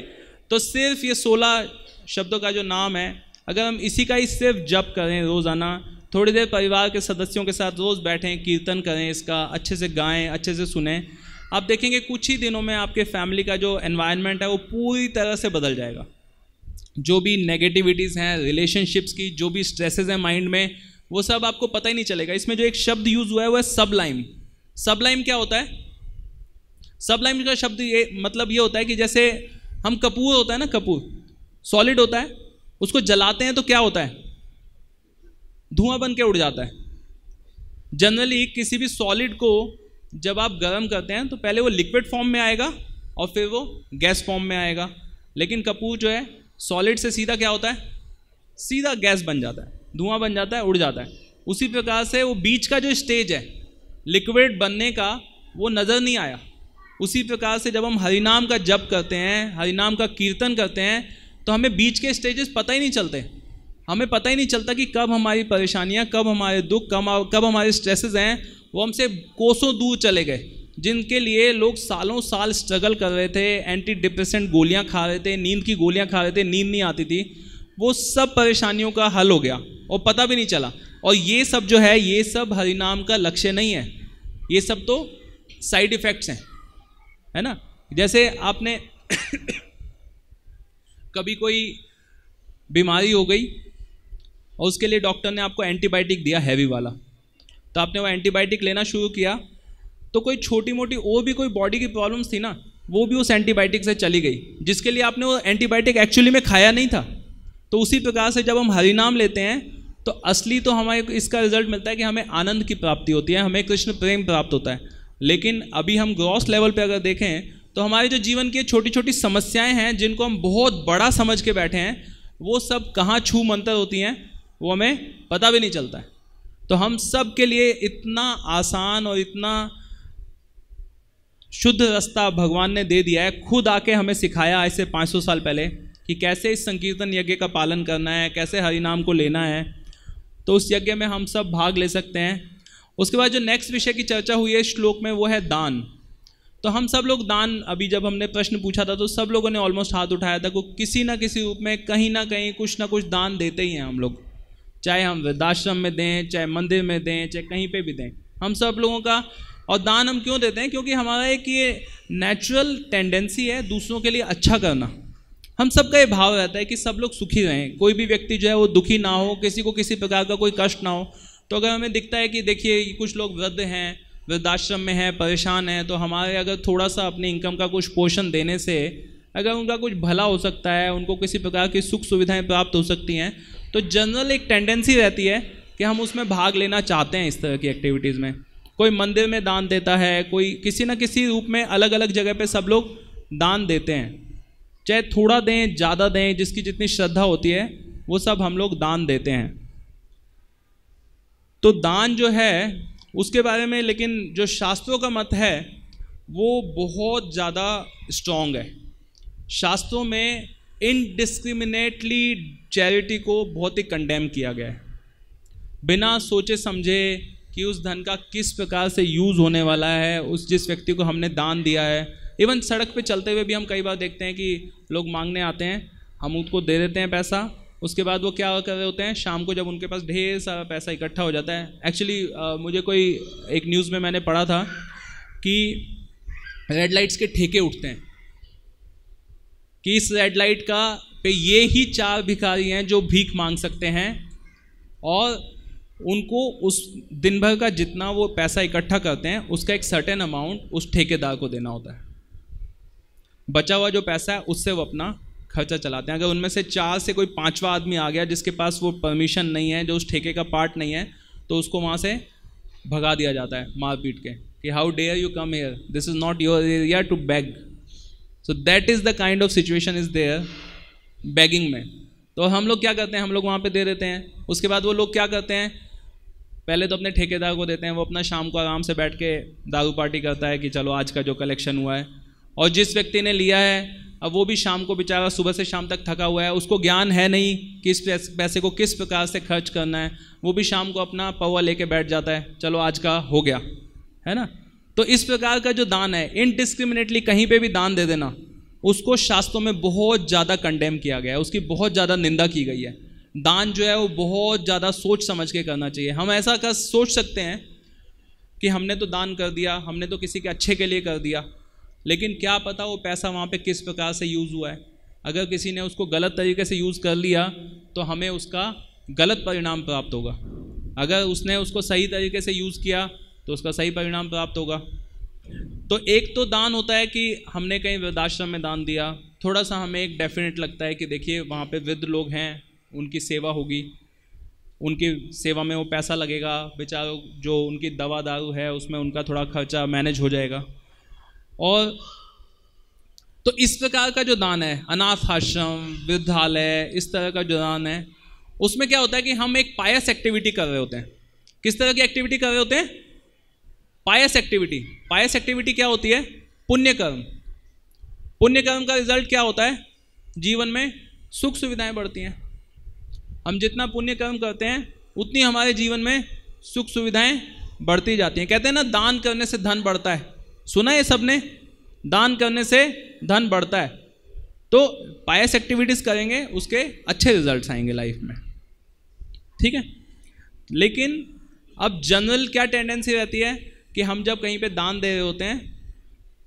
[SPEAKER 1] तो सिर्फ ये 16 शब्दों का जो नाम है, अगर हम इसी का ही सिर्फ जप करें रोज़ाना, थोड़ी देर परिवार के सदस्यों के साथ रोज़ बैठें, कीर्तन करें, इसका अच्छे से गाएं, अच्छे से सुने, आप देखेंगे कुछ ही दिनों में आपके फैमिली का जो एनवायरनमेंट है वो पूरी तरह से बदल जाएगा। जो भी नेगेटिविटीज़ हैं रिलेशनशिप्स की, जो भी स्ट्रेसेस हैं माइंड में, वो सब आपको पता ही नहीं चलेगा। इसमें जो एक शब्द यूज़ हुआ है वो है सबलाइम। सबलाइम क्या होता है? सबलाइम का शब्द ये मतलब ये होता है कि जैसे हम कपूर होता है ना, कपूर सॉलिड होता है, उसको जलाते हैं तो क्या होता है? धुआं बन के उड़ जाता है। जनरली किसी भी सॉलिड को जब आप गर्म करते हैं तो पहले वो लिक्विड फॉर्म में आएगा और फिर वो गैस फॉर्म में आएगा, लेकिन कपूर जो है सॉलिड से सीधा क्या होता है? सीधा गैस बन जाता है, धुआं बन जाता है, उड़ जाता है। उसी प्रकार से वो बीच का जो स्टेज है लिक्विड बनने का, वो नज़र नहीं आया। उसी प्रकार से जब हम हरिनाम का जप करते हैं, हरिनाम का कीर्तन करते हैं, तो हमें बीच के स्टेजेस पता ही नहीं चलते। हमें पता ही नहीं चलता कि कब हमारी परेशानियां, कब हमारे दुख, कब हमारे स्ट्रेसेस हैं वो हमसे कोसों दूर चले गए। जिनके लिए लोग सालों साल स्ट्रगल कर रहे थे, एंटी डिप्रेसेंट गोलियां खा रहे थे, नींद की गोलियां खा रहे थे, नींद नहीं आती थी, वो सब परेशानियों का हल हो गया और पता भी नहीं चला। और ये सब जो है, ये सब हरिनाम का लक्ष्य नहीं है, ये सब तो साइड इफ़ेक्ट्स हैं, है ना। जैसे आपने कभी कोई बीमारी हो गई और उसके लिए डॉक्टर ने आपको एंटीबायोटिक दिया हैवी वाला, तो आपने वो एंटीबायोटिक लेना शुरू किया, तो कोई छोटी मोटी और भी कोई बॉडी की प्रॉब्लम्स थी ना, वो भी उस एंटीबायोटिक से चली गई, जिसके लिए आपने वो एंटीबायोटिक एक्चुअली में खाया नहीं था। तो उसी प्रकार से जब हम हरिनाम लेते हैं तो असली तो हमें इसका रिजल्ट मिलता है कि हमें आनंद की प्राप्ति होती है, हमें कृष्ण प्रेम प्राप्त होता है। लेकिन अभी हम ग्रॉस लेवल पे अगर देखें तो हमारे जो जीवन की छोटी छोटी समस्याएं हैं, जिनको हम बहुत बड़ा समझ के बैठे हैं, वो सब कहाँ छू मंतर होती हैं वो हमें पता भी नहीं चलता है। तो हम सब के लिए इतना आसान और इतना शुद्ध रास्ता भगवान ने दे दिया है, खुद आके हमें सिखाया ऐसे 500 साल पहले कि कैसे इस संकीर्तन यज्ञ का पालन करना है, कैसे हरिनाम को लेना है। तो उस यज्ञ में हम सब भाग ले सकते हैं। उसके बाद जो नेक्स्ट विषय की चर्चा हुई है श्लोक में, वो है दान। तो हम सब लोग दान, अभी जब हमने प्रश्न पूछा था तो सब लोगों ने ऑलमोस्ट हाथ उठाया था, किसी ना किसी रूप में कहीं ना कहीं कुछ ना कुछ दान देते ही हैं हम लोग, चाहे हम वृद्धाश्रम में दें, चाहे मंदिर में दें, चाहे कहीं पे भी दें, हम सब लोगों का। और दान हम क्यों देते हैं? क्योंकि हमारा एक ये नेचुरल टेंडेंसी है दूसरों के लिए अच्छा करना। हम सबका ये भाव रहता है कि सब लोग सुखी रहें, कोई भी व्यक्ति जो है वो दुखी ना हो, किसी को किसी प्रकार का कोई कष्ट ना हो। तो अगर हमें दिखता है कि देखिए कुछ लोग वृद्ध हैं, वृद्धाश्रम में हैं, परेशान हैं, तो हमारे अगर थोड़ा सा अपनी इनकम का कुछ पोषण देने से अगर उनका कुछ भला हो सकता है, उनको किसी प्रकार की सुख सुविधाएं प्राप्त हो सकती हैं, तो जनरल एक टेंडेंसी रहती है कि हम उसमें भाग लेना चाहते हैं। इस तरह की एक्टिविटीज़ में कोई मंदिर में दान देता है, कोई किसी न किसी रूप में अलग अलग जगह पे सब लोग दान देते हैं, चाहे थोड़ा दें ज़्यादा दें, जिसकी जितनी श्रद्धा होती है वो सब हम लोग दान देते हैं। तो दान जो है उसके बारे में लेकिन जो शास्त्रों का मत है वो बहुत ज़्यादा स्ट्रॉन्ग है। शास्त्रों में इनडिस्क्रिमिनेटली चैरिटी को बहुत ही कंडेम किया गया है, बिना सोचे समझे कि उस धन का किस प्रकार से यूज़ होने वाला है, उस जिस व्यक्ति को हमने दान दिया है। इवन सड़क पे चलते हुए भी हम कई बार देखते हैं कि लोग मांगने आते हैं, हम उनको दे देते हैं पैसा, उसके बाद वो क्या कर रहे होते हैं, शाम को जब उनके पास ढेर सारा पैसा इकट्ठा हो जाता है। एक्चुअली मुझे कोई एक न्यूज़ में मैंने पढ़ा था कि रेड लाइट्स के ठेके उठते हैं कि इस रेड लाइट का पे ये ही 4 भिखारी हैं जो भीख मांग सकते हैं, और उनको उस दिन भर का जितना वो पैसा इकट्ठा करते हैं उसका एक सर्टेन अमाउंट उस ठेकेदार को देना होता है। बचा हुआ जो पैसा है उससे वो अपना खर्चा चलाते हैं। अगर उनमें से 4 से कोई 5वां आदमी आ गया जिसके पास वो परमिशन नहीं है, जो उस ठेके का पार्ट नहीं है, तो उसको वहाँ से भगा दिया जाता है मार पीट के कि how dare you come here, this is not your area to beg. So that is the kind of situation is there begging में। तो हम लोग क्या करते हैं, हम लोग वहाँ पे दे देते हैं। उसके बाद वो लोग क्या करते हैं, पहले तो अपने ठेकेदार को देते हैं, वो अपना शाम को आराम से बैठ के दारू पार्टी करता है कि चलो आज का जो कलेक्शन हुआ है। और जिस व्यक्ति ने लिया है अब वो भी शाम को बेचारा सुबह से शाम तक थका हुआ है, उसको ज्ञान है नहीं कि इस पैसे को किस प्रकार से खर्च करना है, वो भी शाम को अपना पौवा लेके बैठ जाता है, चलो आज का हो गया, है ना। तो इस प्रकार का जो दान है, इनडिस्क्रिमिनेटली कहीं पे भी दान दे देना, उसको शास्त्रों में बहुत ज़्यादा कंडेम किया गया है, उसकी बहुत ज़्यादा निंदा की गई है। दान जो है वो बहुत ज़्यादा सोच समझ के करना चाहिए। हम ऐसा कर सोच सकते हैं कि हमने तो दान कर दिया, हमने तो किसी के अच्छे के लिए कर दिया, लेकिन क्या पता वो पैसा वहाँ पे किस प्रकार से यूज़ हुआ है। अगर किसी ने उसको गलत तरीके से यूज़ कर लिया तो हमें उसका गलत परिणाम प्राप्त होगा, अगर उसने उसको सही तरीके से यूज़ किया तो उसका सही परिणाम प्राप्त होगा। तो एक तो दान होता है कि हमने कहीं वृद्धाश्रम में दान दिया, थोड़ा सा हमें एक डेफिनेट लगता है कि देखिए वहाँ पे वृद्ध लोग हैं, उनकी सेवा होगी, उनकी सेवा में वो पैसा लगेगा, बेचारों जो उनकी दवा दारू है उसमें उनका थोड़ा खर्चा मैनेज हो जाएगा। और तो इस प्रकार का जो दान है, अनाथ आश्रम, वृद्धालय, इस तरह का जो दान है, उसमें क्या होता है कि हम एक पायस एक्टिविटी कर रहे होते हैं। किस तरह की एक्टिविटी कर रहे होते हैं? पायस एक्टिविटी। पायस एक्टिविटी क्या होती है? पुण्य कर्म। पुण्य कर्म का रिजल्ट क्या होता है? जीवन में सुख सुविधाएं बढ़ती हैं। हम जितना पुण्य कर्म करते हैं उतनी हमारे जीवन में सुख सुविधाएं बढ़ती जाती हैं। कहते हैं ना, दान करने से धन बढ़ता है। सुना है सबने? दान करने से धन बढ़ता है। तो पायस एक्टिविटीज करेंगे, उसके अच्छे रिजल्ट्स आएंगे लाइफ में, ठीक है। लेकिन अब जनरल क्या टेंडेंसी रहती है कि हम जब कहीं पे दान दे रहे होते हैं,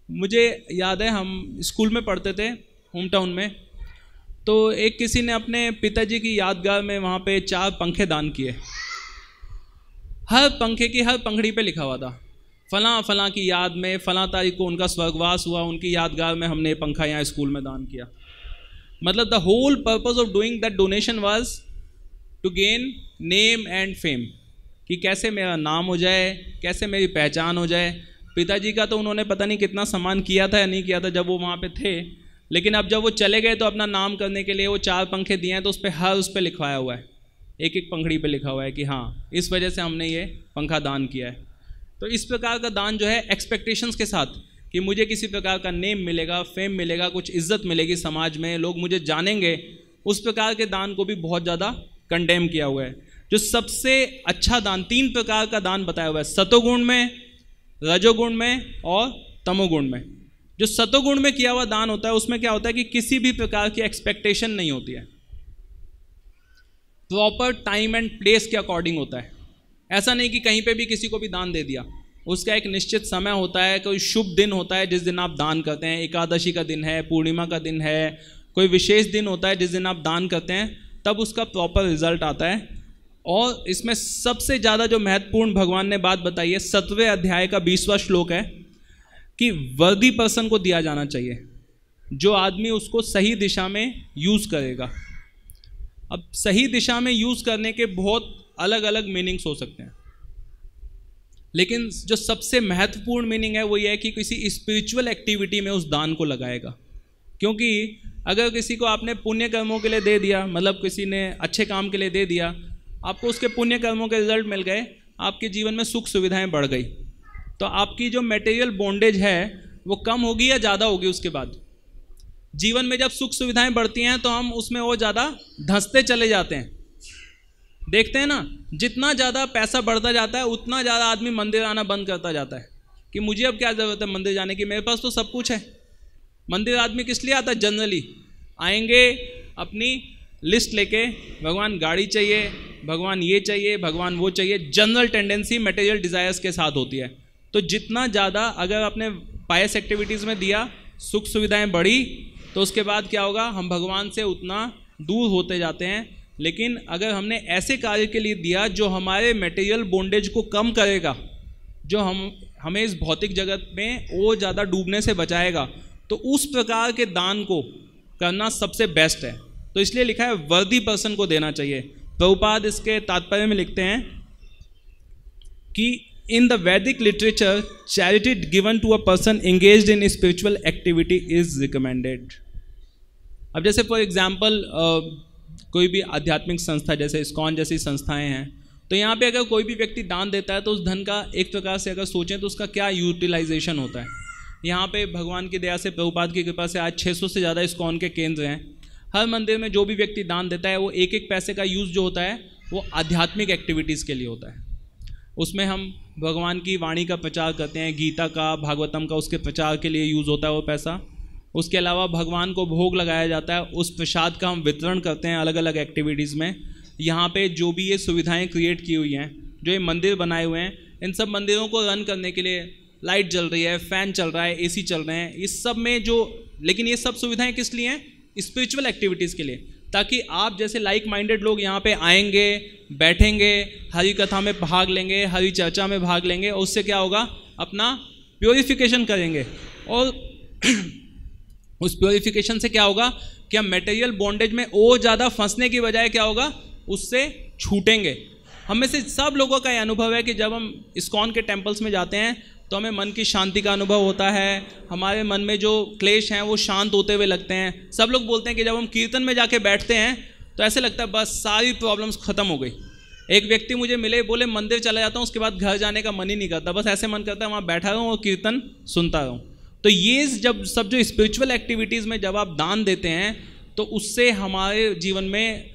[SPEAKER 1] मुझे याद है हम स्कूल में पढ़ते थे होम टाउन में, तो एक किसी ने अपने पिताजी की यादगार में वहाँ पे 4 पंखे दान किए। हर पंखे की हर पंखड़ी पे लिखा हुआ था फलां फलां की याद में फलां तारीख को उनका स्वर्गवास हुआ, उनकी यादगार में हमने पंखा यहाँ स्कूल में दान किया। मतलब the whole purpose of doing that donation was to gain name and fame, कि कैसे मेरा नाम हो जाए, कैसे मेरी पहचान हो जाए। पिताजी का तो उन्होंने पता नहीं कितना सम्मान किया था या नहीं किया था जब वो वहाँ पे थे, लेकिन अब जब वो चले गए तो अपना नाम करने के लिए वो 4 पंखे दिए हैं, तो उस पर लिखवाया हुआ है, एक एक पंखड़ी पे लिखा हुआ है कि हाँ इस वजह से हमने ये पंखा दान किया है। तो इस प्रकार का दान जो है एक्सपेक्टेशंस के साथ कि मुझे किसी प्रकार का नेम मिलेगा, फेम मिलेगा, कुछ इज्जत मिलेगी समाज में, लोग मुझे जानेंगे, उस प्रकार के दान को भी बहुत ज़्यादा कंडेम किया हुआ है। जो सबसे अच्छा दान, 3 प्रकार का दान बताया हुआ है, सतोगुण में, रजोगुण में और तमोगुण में। जो सतोगुण में किया हुआ दान होता है उसमें क्या होता है कि किसी भी प्रकार की एक्सपेक्टेशन नहीं होती है, प्रॉपर टाइम एंड प्लेस के अकॉर्डिंग होता है। ऐसा नहीं कि कहीं पे भी किसी को भी दान दे दिया, उसका एक निश्चित समय होता है, कोई शुभ दिन होता है जिस दिन आप दान करते हैं, एकादशी का दिन है, पूर्णिमा का दिन है, कोई विशेष दिन होता है जिस दिन आप दान करते हैं, तब उसका प्रॉपर रिजल्ट आता है। और इसमें सबसे ज़्यादा जो महत्वपूर्ण भगवान ने बात बताई है, 7वें अध्याय का 20वां श्लोक है कि वर्दी पर्सन को दिया जाना चाहिए, जो आदमी उसको सही दिशा में यूज़ करेगा। अब सही दिशा में यूज़ करने के बहुत अलग अलग मीनिंग्स हो सकते हैं, लेकिन जो सबसे महत्वपूर्ण मीनिंग है वो ये है कि किसी स्पिरिचुअल एक्टिविटी में उस दान को लगाएगा। क्योंकि अगर किसी को आपने पुण्य कर्मों के लिए दे दिया, मतलब किसी ने अच्छे काम के लिए दे दिया, आपको उसके पुण्य कर्मों के रिजल्ट मिल गए, आपके जीवन में सुख सुविधाएं बढ़ गई, तो आपकी जो मटेरियल बॉन्डेज है वो कम होगी या ज़्यादा होगी? उसके बाद जीवन में जब सुख सुविधाएं बढ़ती हैं तो हम उसमें और ज़्यादा धंसते चले जाते हैं। देखते हैं ना, जितना ज़्यादा पैसा बढ़ता जाता है उतना ज़्यादा आदमी मंदिर आना बंद करता जाता है कि मुझे अब क्या ज़रूरत है मंदिर जाने की, मेरे पास तो सब कुछ है। मंदिर आदमी किस लिए आता है? जनरली आएंगे अपनी लिस्ट लेके, भगवान गाड़ी चाहिए, भगवान ये चाहिए, भगवान वो चाहिए। जनरल टेंडेंसी मटेरियल डिज़ायर्स के साथ होती है। तो जितना ज़्यादा अगर आपने पायस एक्टिविटीज़ में दिया, सुख सुविधाएं बढ़ी, तो उसके बाद क्या होगा? हम भगवान से उतना दूर होते जाते हैं। लेकिन अगर हमने ऐसे कार्य के लिए दिया जो हमारे मटेरियल बॉन्डेज को कम करेगा, जो हमें इस भौतिक जगत में और ज़्यादा डूबने से बचाएगा, तो उस प्रकार के दान को करना सबसे बेस्ट है। तो इसलिए लिखा है वर्दी पर्सन को देना चाहिए। प्रभुपाद इसके तात्पर्य में लिखते हैं कि in the Vedic literature charity given to a person engaged in spiritual activity is recommended. अब जैसे फॉर एग्जाम्पल कोई भी आध्यात्मिक संस्था जैसे इस्कॉन जैसी संस्थाएं हैं, तो यहाँ पे अगर कोई भी व्यक्ति दान देता है तो उस धन का एक प्रकार से अगर सोचें तो उसका क्या यूटिलाइजेशन होता है। यहाँ पे भगवान की दया से, प्रभुपाद की कृपा से आज 600 से ज़्यादा इस्कॉन के केंद्र हैं। हर मंदिर में जो भी व्यक्ति दान देता है वो एक एक पैसे का यूज़ जो होता है वो आध्यात्मिक एक्टिविटीज़ के लिए होता है। उसमें हम भगवान की वाणी का प्रचार करते हैं, गीता का, भागवतम का, उसके प्रचार के लिए यूज़ होता है वो पैसा। उसके अलावा भगवान को भोग लगाया जाता है, उस प्रसाद का हम वितरण करते हैं अलग अलग एक्टिविटीज़ में। यहाँ पे जो भी ये सुविधाएं क्रिएट की हुई हैं, जो ये मंदिर बनाए हुए हैं, इन सब मंदिरों को रन करने के लिए लाइट जल रही है, फ़ैन चल रहा है, एसी चल रहे हैं, इस सब में जो, लेकिन ये सब सुविधाएं किस लिए हैं? स्पिरिचुअल एक्टिविटीज़ के लिए, ताकि आप जैसे लाइक माइंडेड लोग यहाँ पे आएंगे, बैठेंगे, हरि कथा में भाग लेंगे, हरि चर्चा में भाग लेंगे, और उससे क्या होगा? अपना प्योरिफिकेशन करेंगे। और उस प्योरिफिकेशन से क्या होगा कि हम मटेरियल बॉन्डेज में और ज़्यादा फंसने की बजाय क्या होगा? उससे छूटेंगे। हम में से सब लोगों का ये अनुभव है कि जब हम इस्कॉन के टेम्पल्स में जाते हैं तो हमें मन की शांति का अनुभव होता है, हमारे मन में जो क्लेश हैं वो शांत होते हुए लगते हैं। सब लोग बोलते हैं कि जब हम कीर्तन में जाके बैठते हैं तो ऐसे लगता है बस सारी प्रॉब्लम्स ख़त्म हो गई। एक व्यक्ति मुझे मिले, बोले मंदिर चला जाता हूँ उसके बाद घर जाने का मन ही नहीं करता, बस ऐसे मन करता है वहाँ बैठा रहूँ और कीर्तन सुनता रहूँ। तो ये जब सब जो स्पिरिचुअल एक्टिविटीज़ में जब आप दान देते हैं तो उससे हमारे जीवन में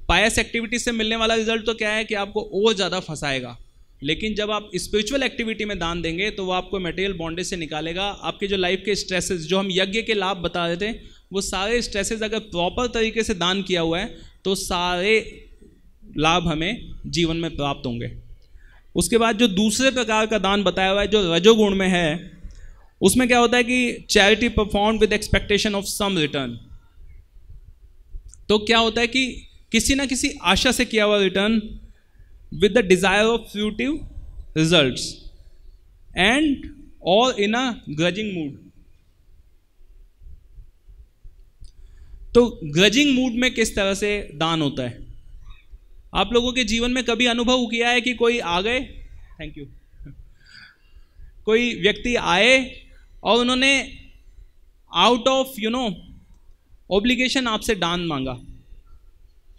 [SPEAKER 1] पायस एक्टिविटीज से मिलने वाला रिजल्ट तो क्या है कि आपको और ज़्यादा फंसाएगा। लेकिन जब आप स्पिरिचुअल एक्टिविटी में दान देंगे तो वो आपको मटेरियल बॉन्डेज से निकालेगा। आपके जो लाइफ के स्ट्रेसेस, जो हम यज्ञ के लाभ बता रहे थे, वो सारे स्ट्रेसेस अगर प्रॉपर तरीके से दान किया हुआ है तो सारे लाभ हमें जीवन में प्राप्त होंगे। उसके बाद जो दूसरे प्रकार का दान बताया हुआ है जो रजोगुण में है, उसमें क्या होता है कि charity perform with expectation of some return. तो क्या होता है कि किसी ना किसी आशा से किया हुआ return with the desire of fruitive results and और इन अ ग्रजिंग मूड। तो ग्रजिंग मूड में किस तरह से दान होता है? आप लोगों के जीवन में कभी अनुभव किया है कि कोई आ गए, थैंक यू, कोई व्यक्ति आए और उन्होंने आउट ऑफ ऑब्लिगेशन आपसे दान मांगा?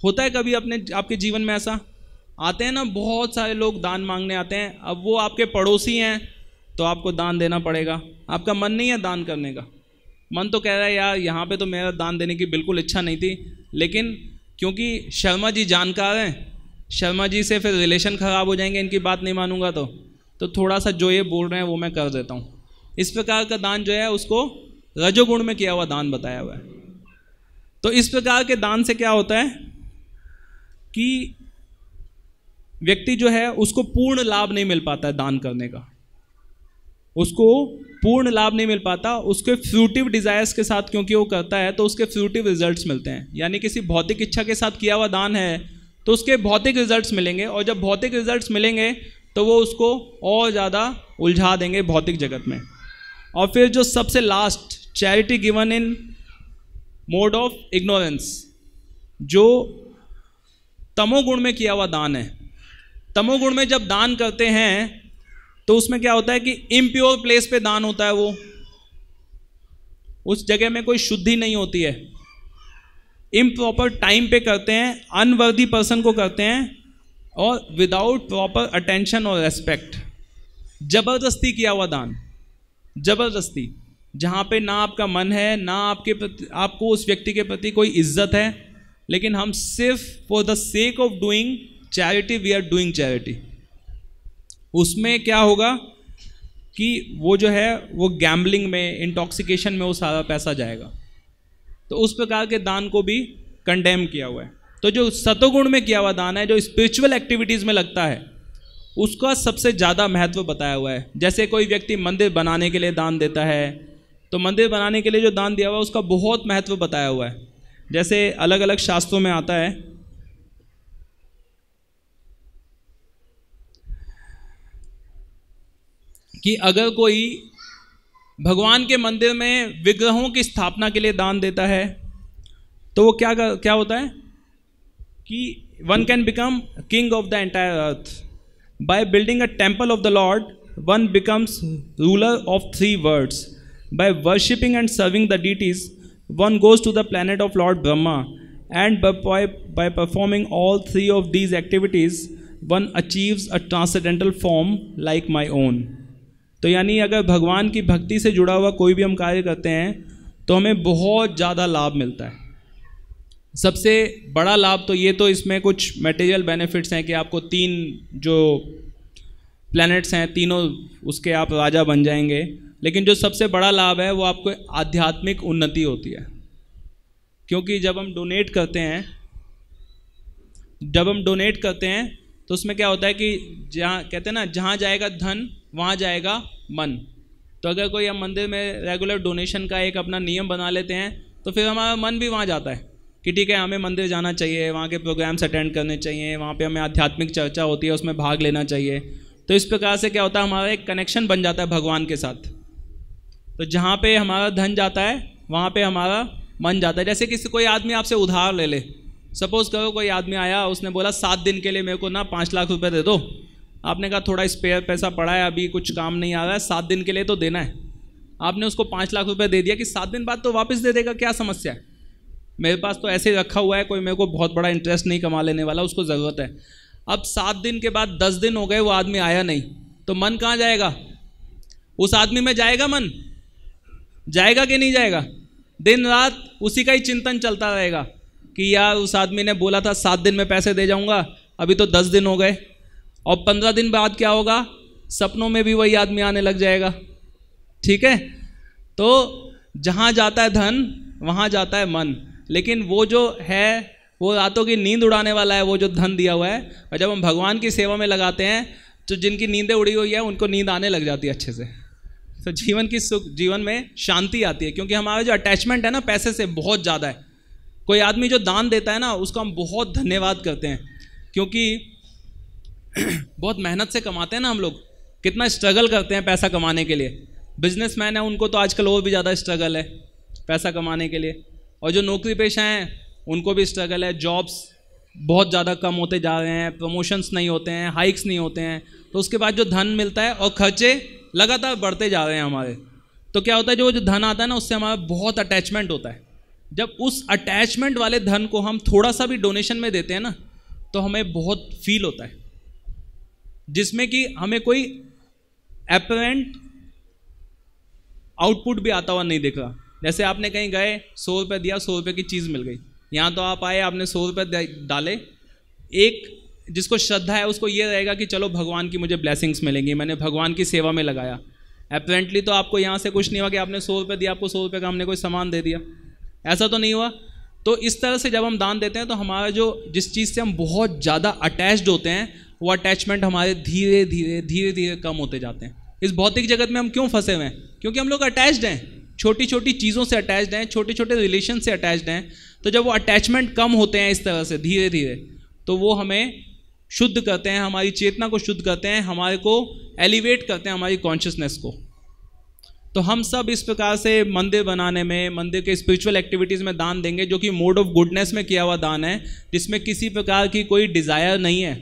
[SPEAKER 1] होता है कभी अपने आपके जीवन में ऐसा? आते हैं ना, बहुत सारे लोग दान मांगने आते हैं। अब वो आपके पड़ोसी हैं तो आपको दान देना पड़ेगा। आपका मन नहीं है दान करने का, मन तो कह रहा है यार यहाँ पे तो मेरा दान देने की बिल्कुल इच्छा नहीं थी, लेकिन क्योंकि शर्मा जी जानकार हैं, शर्मा जी से फिर रिलेशन ख़राब हो जाएंगे इनकी बात नहीं मानूंगा तो थोड़ा सा जो ये बोल रहे हैं वो मैं कर देता हूँ। इस प्रकार का दान जो है उसको रजोगुण में किया हुआ दान बताया हुआ है। तो इस प्रकार के दान से क्या होता है कि व्यक्ति जो है उसको पूर्ण लाभ नहीं मिल पाता है दान करने का, उसको पूर्ण लाभ नहीं मिल पाता। उसके फ्रूटिव डिजायर्स के साथ क्योंकि वो करता है तो उसके फ्रूटिव रिजल्ट्स मिलते हैं। यानी किसी भौतिक इच्छा के साथ किया हुआ दान है तो उसके भौतिक रिजल्ट्स मिलेंगे, और जब भौतिक रिजल्ट्स मिलेंगे तो वो उसको और ज़्यादा उलझा देंगे भौतिक जगत में। और फिर जो सबसे last, charity given in mode of ignorance, जो तमोगुण में किया हुआ दान है। तमोगुण में जब दान करते हैं तो उसमें क्या होता है कि इम्प्योर प्लेस पे दान होता है, वो उस जगह में कोई शुद्धि नहीं होती है, इम्प्रॉपर टाइम पे करते हैं, अनवर्दी पर्सन को करते हैं, और विदाउट प्रॉपर अटेंशन और रेस्पेक्ट, जबरदस्ती किया हुआ दान, जबरदस्ती, जहाँ पे ना आपका मन है, ना आपके प्रति, आपको उस व्यक्ति के प्रति कोई इज्जत है, लेकिन हम सिर्फ for the sake of doing charity we are doing charity. उसमें क्या होगा कि वो जो है वो गैम्बलिंग में, इंटॉक्सिकेशन में वो सारा पैसा जाएगा। तो उस प्रकार के दान को भी कंडेम किया हुआ है। तो जो सतोगुण में किया हुआ दान है, जो स्पिरिचुअल एक्टिविटीज़ में लगता है, उसका सबसे ज़्यादा महत्व बताया हुआ है। जैसे कोई व्यक्ति मंदिर बनाने के लिए दान देता है तो मंदिर बनाने के लिए जो दान दिया हुआ है उसका बहुत महत्व बताया हुआ है। जैसे अलग अलग शास्त्रों में आता है कि अगर कोई भगवान के मंदिर में विग्रहों की स्थापना के लिए दान देता है, तो वो क्या होता है कि one can become king of the entire earth. By building a temple of the lord one becomes ruler of 3 worlds. By worshipping and serving the deities one goes to the planet of lord Brahma, and by performing all 3 of these activities one achieves a transcendental form like my own। तो यानी अगर भगवान की भक्ति से जुड़ा हुआ कोई भी हम कार्य करते हैं तो हमें बहुत ज़्यादा लाभ मिलता है। सबसे बड़ा लाभ तो ये, तो इसमें कुछ मटेरियल बेनिफिट्स हैं कि आपको 3 जो प्लैनेट्स हैं तीनों उसके आप राजा बन जाएंगे, लेकिन जो सबसे बड़ा लाभ है वो आपको आध्यात्मिक उन्नति होती है। क्योंकि जब हम डोनेट करते हैं तो उसमें क्या होता है कि जहाँ कहते हैं ना, जहाँ जाएगा धन वहाँ जाएगा मन। तो अगर कोई हम मंदिर में रेगुलर डोनेशन का एक अपना नियम बना लेते हैं तो फिर हमारा मन भी वहाँ जाता है कि ठीक है हमें मंदिर जाना चाहिए, वहाँ के प्रोग्राम्स अटेंड करने चाहिए, वहाँ पे हमें आध्यात्मिक चर्चा होती है उसमें भाग लेना चाहिए। तो इस प्रकार से क्या होता है, हमारा एक कनेक्शन बन जाता है भगवान के साथ। तो जहाँ पे हमारा धन जाता है वहाँ पे हमारा मन जाता है। जैसे किसी कोई आदमी आपसे उधार ले ले, सपोज करो कोई आदमी आया, उसने बोला 7 दिन के लिए मेरे को ना 5 लाख रुपए दे दो। आपने कहा थोड़ा स्पेयर पैसा पड़ा है, अभी कुछ काम नहीं आ रहा है, 7 दिन के लिए तो देना है। आपने उसको 5 लाख रुपए दे दिया कि 7 दिन बाद तो वापस दे देगा, क्या समस्या है, मेरे पास तो ऐसे ही रखा हुआ है, कोई मेरे को बहुत बड़ा इंटरेस्ट नहीं कमा लेने वाला, उसको ज़रूरत है। अब 7 दिन के बाद 10 दिन हो गए, वो आदमी आया नहीं, तो मन कहाँ जाएगा? उस आदमी में जाएगा मन? जाएगा कि नहीं जाएगा? दिन रात उसी का ही चिंतन चलता रहेगा कि यार उस आदमी ने बोला था 7 दिन में पैसे दे जाऊंगा, अभी तो 10 दिन हो गए। और 15 दिन बाद क्या होगा? सपनों में भी वही आदमी आने लग जाएगा। ठीक है, तो जहाँ जाता है धन वहाँ जाता है मन, लेकिन वो जो है वो रातों की नींद उड़ाने वाला है, वो जो धन दिया हुआ है। और जब हम भगवान की सेवा में लगाते हैं तो जिनकी नींदें उड़ी हुई है उनको नींद आने लग जाती है अच्छे से। तो जीवन में शांति आती है, क्योंकि हमारा जो अटैचमेंट है ना पैसे से बहुत ज़्यादा है। कोई आदमी जो दान देता है ना उसको हम बहुत धन्यवाद करते हैं, क्योंकि बहुत मेहनत से कमाते हैं ना हम लोग, कितना स्ट्रगल करते हैं पैसा कमाने के लिए। बिजनेसमैन है उनको तो आजकल और भी ज़्यादा स्ट्रगल है पैसा कमाने के लिए, और जो नौकरी पेशा हैं उनको भी स्ट्रगल है। जॉब्स बहुत ज़्यादा कम होते जा रहे हैं, प्रमोशंस नहीं होते हैं, हाइक्स नहीं होते हैं, तो उसके बाद जो धन मिलता है और खर्चे लगातार बढ़ते जा रहे हैं हमारे, तो क्या होता है जो धन आता है ना उससे हमारा बहुत अटैचमेंट होता है। जब उस अटैचमेंट वाले धन को हम थोड़ा सा भी डोनेशन में देते हैं ना तो हमें बहुत फील होता है, जिसमें कि हमें कोई अपरेंट आउटपुट भी आता हुआ नहीं दिख रहा। जैसे आपने कहीं गए 100 रुपये दिया, 100 रुपये की चीज़ मिल गई। यहाँ तो आप आए, आपने 100 रुपये डाले, एक जिसको श्रद्धा है उसको ये रहेगा कि चलो भगवान की मुझे ब्लेसिंग्स मिलेंगी, मैंने भगवान की सेवा में लगाया। अपेरेंटली तो आपको यहाँ से कुछ नहीं हुआ कि आपने 100 रुपये दिया, आपको 100 रुपये का हमने कोई सामान दे दिया, ऐसा तो नहीं हुआ। तो इस तरह से जब हम दान देते हैं तो हमारा जो जिस चीज़ से हम बहुत ज़्यादा अटैच्ड होते हैं वो अटैचमेंट हमारे धीरे धीरे कम होते जाते हैं। इस भौतिक जगत में हम क्यों फंसे हुए हैं? क्योंकि हम लोग अटैच्ड हैं, छोटी छोटी चीज़ों से अटैच्ड हैं, छोटे छोटे रिलेशन से अटैच्ड हैं। तो जब वो अटैचमेंट कम होते हैं इस तरह से धीरे धीरे, तो वो हमें शुद्ध करते हैं, हमारी चेतना को शुद्ध करते हैं, हमारे को एलिवेट करते हैं, हमारी कॉन्शियसनेस को। तो हम सब इस प्रकार से मंदिर बनाने में, मंदिर के स्पिरिचुअल एक्टिविटीज़ में दान देंगे, जो कि मोड ऑफ गुडनेस में किया हुआ दान है, जिसमें किसी प्रकार की कोई डिज़ायर नहीं है।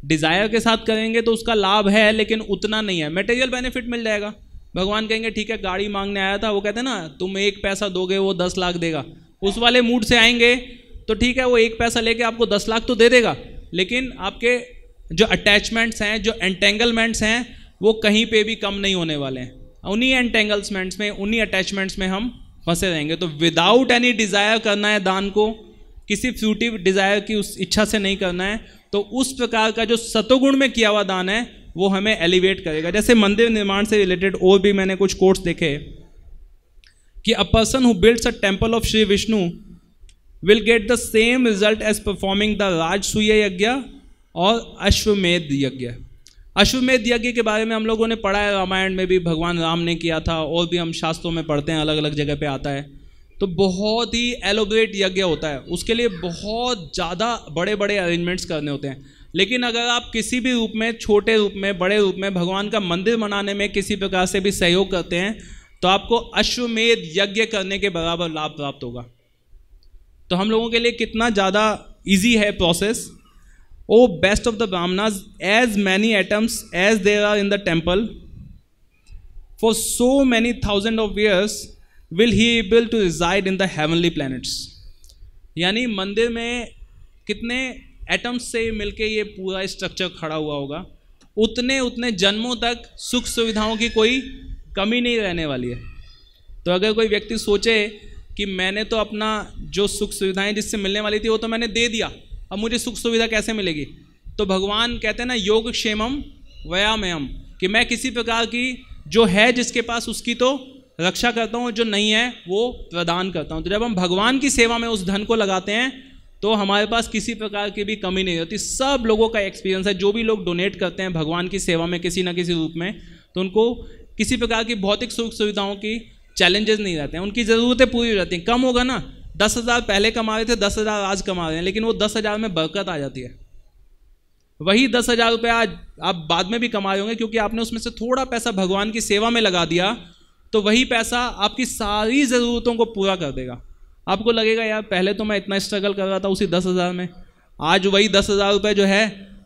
[SPEAKER 1] डिज़ायर के साथ करेंगे तो उसका लाभ है, लेकिन उतना नहीं है। मटेरियल बेनिफिट मिल जाएगा। भगवान कहेंगे ठीक है, गाड़ी मांगने आया था, वो कहते हैं ना तुम 1 पैसा दोगे वो 10 लाख देगा, उस वाले मूड से आएंगे तो ठीक है, वो 1 पैसा लेके आपको 10 लाख तो दे देगा, लेकिन आपके जो अटैचमेंट्स हैं, जो एंटेंगलमेंट्स हैं, वो कहीं पे भी कम नहीं होने वाले हैं। उन्हीं एंटेंगल्समेंट्स में, उन्हीं अटैचमेंट्स में हम फंसे रहेंगे। तो विदाउट एनी डिज़ायर करना है दान को, किसी फ्रूटिव डिज़ायर की उस इच्छा से नहीं करना है, तो उस प्रकार का जो सतोगुण में किया हुआ दान है वो हमें एलिवेट करेगा। जैसे मंदिर निर्माण से रिलेटेड और भी मैंने कुछ कोट्स देखे कि a person who builds a temple of Shri Vishnu will get the same result as performing the Rajasuya yagya और अश्वमेध यज्ञ। अश्वमेध यज्ञ के बारे में हम लोगों ने पढ़ा है, रामायण में भी भगवान राम ने किया था, और भी हम शास्त्रों में पढ़ते हैं, अलग अलग जगह पे आता है। तो बहुत ही एलोबरेट यज्ञ होता है, उसके लिए बहुत ज़्यादा बड़े बड़े अरेंजमेंट्स करने होते हैं। लेकिन अगर आप किसी भी रूप में, छोटे रूप में, बड़े रूप में भगवान का मंदिर बनाने में किसी प्रकार से भी सहयोग करते हैं तो आपको अश्वमेध यज्ञ करने के बराबर लाभ प्राप्त होगा। तो हम लोगों के लिए कितना ज़्यादा ईजी है process. O best of the Brahmanas, as many atoms as there are in the temple for so many thousand of years will he able to reside in the heavenly planets. यानी मंदिर में कितने एटम्स से मिलके ये पूरा structure खड़ा हुआ होगा, उतने जन्मों तक सुख सुविधाओं की कोई कमी नहीं रहने वाली है। तो अगर कोई व्यक्ति सोचे कि मैंने तो अपना जो सुख सुविधाएं जिससे मिलने वाली थी वो तो मैंने दे दिया, अब मुझे सुख सुविधा कैसे मिलेगी, तो भगवान कहते हैं ना योग क्षेमम व्यायामयम, कि मैं किसी प्रकार की जो है जिसके पास उसकी तो रक्षा करता हूँ, जो नहीं है वो प्रदान करता हूँ। तो जब हम भगवान की सेवा में उस धन को लगाते हैं तो हमारे पास किसी प्रकार की भी कमी नहीं होती। सब लोगों का एक्सपीरियंस है, जो भी लोग डोनेट करते हैं भगवान की सेवा में किसी ना किसी रूप में, तो उनको किसी प्रकार की भौतिक सुख सुविधाओं की चैलेंजेस नहीं रहते हैं, उनकी ज़रूरतें पूरी हो जाती हैं। कम होगा ना, 10,000 पहले कमा रहे थे, 10,000 आज कमा रहे हैं, लेकिन वो 10,000 में बरकत आ जाती है। वही 10,000 रुपये आज आप बाद में भी कमा रहे होंगे, क्योंकि आपने उसमें से थोड़ा पैसा भगवान की सेवा में लगा दिया, तो वही पैसा आपकी सारी ज़रूरतों को पूरा कर देगा। आपको लगेगा यार पहले तो मैं इतना स्ट्रगल कर रहा था उसी 10,000 में, आज वही 10,000 रुपये जो है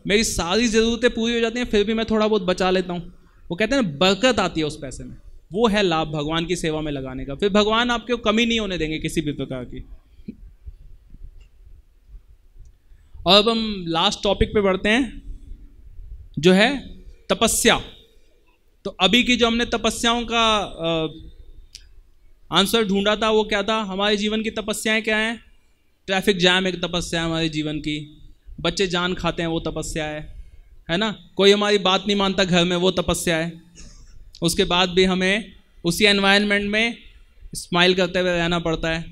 [SPEAKER 1] मेरी सारी ज़रूरतें पूरी हो जाती हैं, फिर भी मैं थोड़ा बहुत बचा लेता हूँ। वो कहते हैं ना बरकत आती है उस पैसे में, वो है लाभ भगवान की सेवा में लगाने का। फिर भगवान आपको कमी नहीं होने देंगे किसी भी प्रकार की। और अब हम लास्ट टॉपिक पे बढ़ते हैं, जो है तपस्या। तो अभी की जो हमने तपस्याओं का आंसर ढूंढा था वो क्या था, हमारे जीवन की तपस्याएं क्या हैं। ट्रैफिक जैम एक तपस्या है हमारे जीवन की, बच्चे जान खाते हैं वो तपस्या है ना, कोई हमारी बात नहीं मानता घर में वो तपस्या है। उसके बाद भी हमें उसी एनवायरनमेंट में स्माइल करते हुए रहना पड़ता है।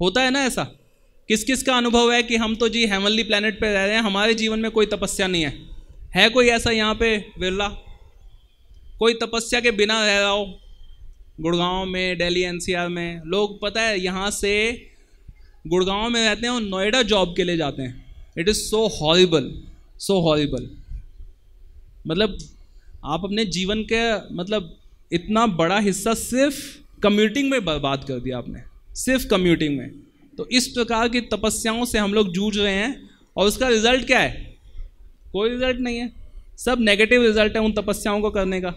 [SPEAKER 1] होता है ना ऐसा, किस किस का अनुभव है कि हम तो जी हेवनली प्लैनेट पे रह रहे हैं, हमारे जीवन में कोई तपस्या नहीं है कोई ऐसा यहाँ पे विरला, कोई तपस्या के बिना रह रहा हो। गुड़गांव में, दिल्ली एनसीआर में लोग पता है यहाँ से गुड़गांव में रहते हैं और नोएडा जॉब के लिए जाते हैं। It is so horrible, so horrible. मतलब आप अपने जीवन के मतलब इतना बड़ा हिस्सा सिर्फ कम्यूटिंग में बर्बाद कर दिया आपने, सिर्फ कम्यूटिंग में। तो इस प्रकार की तपस्याओं से हम लोग जूझ रहे हैं और उसका रिजल्ट क्या है, कोई रिजल्ट नहीं है, सब नेगेटिव रिजल्ट है उन तपस्याओं को करने का।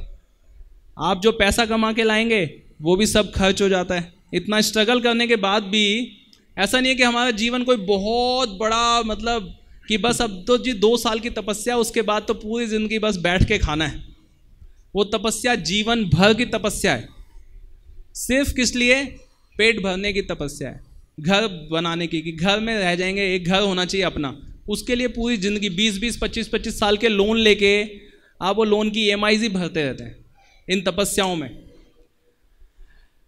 [SPEAKER 1] आप जो पैसा कमा के लाएंगे वो भी सब खर्च हो जाता है। इतना स्ट्रगल करने के बाद भी ऐसा नहीं है कि हमारा जीवन कोई बहुत बड़ा मतलब कि बस अब तो जी 2 साल की तपस्या, उसके बाद तो पूरी ज़िंदगी बस बैठ के खाना है। वो तपस्या जीवन भर की तपस्या है, सिर्फ किस लिए, पेट भरने की तपस्या है, घर बनाने की, कि घर में रह जाएंगे, एक घर होना चाहिए अपना, उसके लिए पूरी ज़िंदगी 20-20, 25-25 साल के लोन लेके आप वो लोन की EMIs ही भरते रहते हैं इन तपस्याओं में।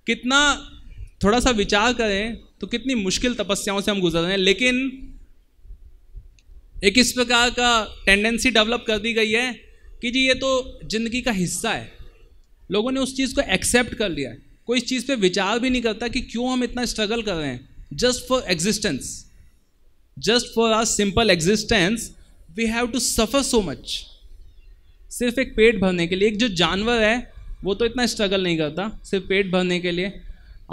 [SPEAKER 1] कितना थोड़ा सा विचार करें तो कितनी मुश्किल तपस्याओं से हम गुजर रहे हैं। लेकिन एक इस प्रकार का टेंडेंसी डेवलप कर दी गई है कि जी ये तो जिंदगी का हिस्सा है, लोगों ने उस चीज़ को एक्सेप्ट कर लिया है, कोई इस चीज़ पे विचार भी नहीं करता कि क्यों हम इतना स्ट्रगल कर रहे हैं। Just for existence, just for our simple existence we have to suffer so much. सिर्फ एक पेट भरने के लिए, एक जो जानवर है वो तो इतना स्ट्रगल नहीं करता सिर्फ पेट भरने के लिए।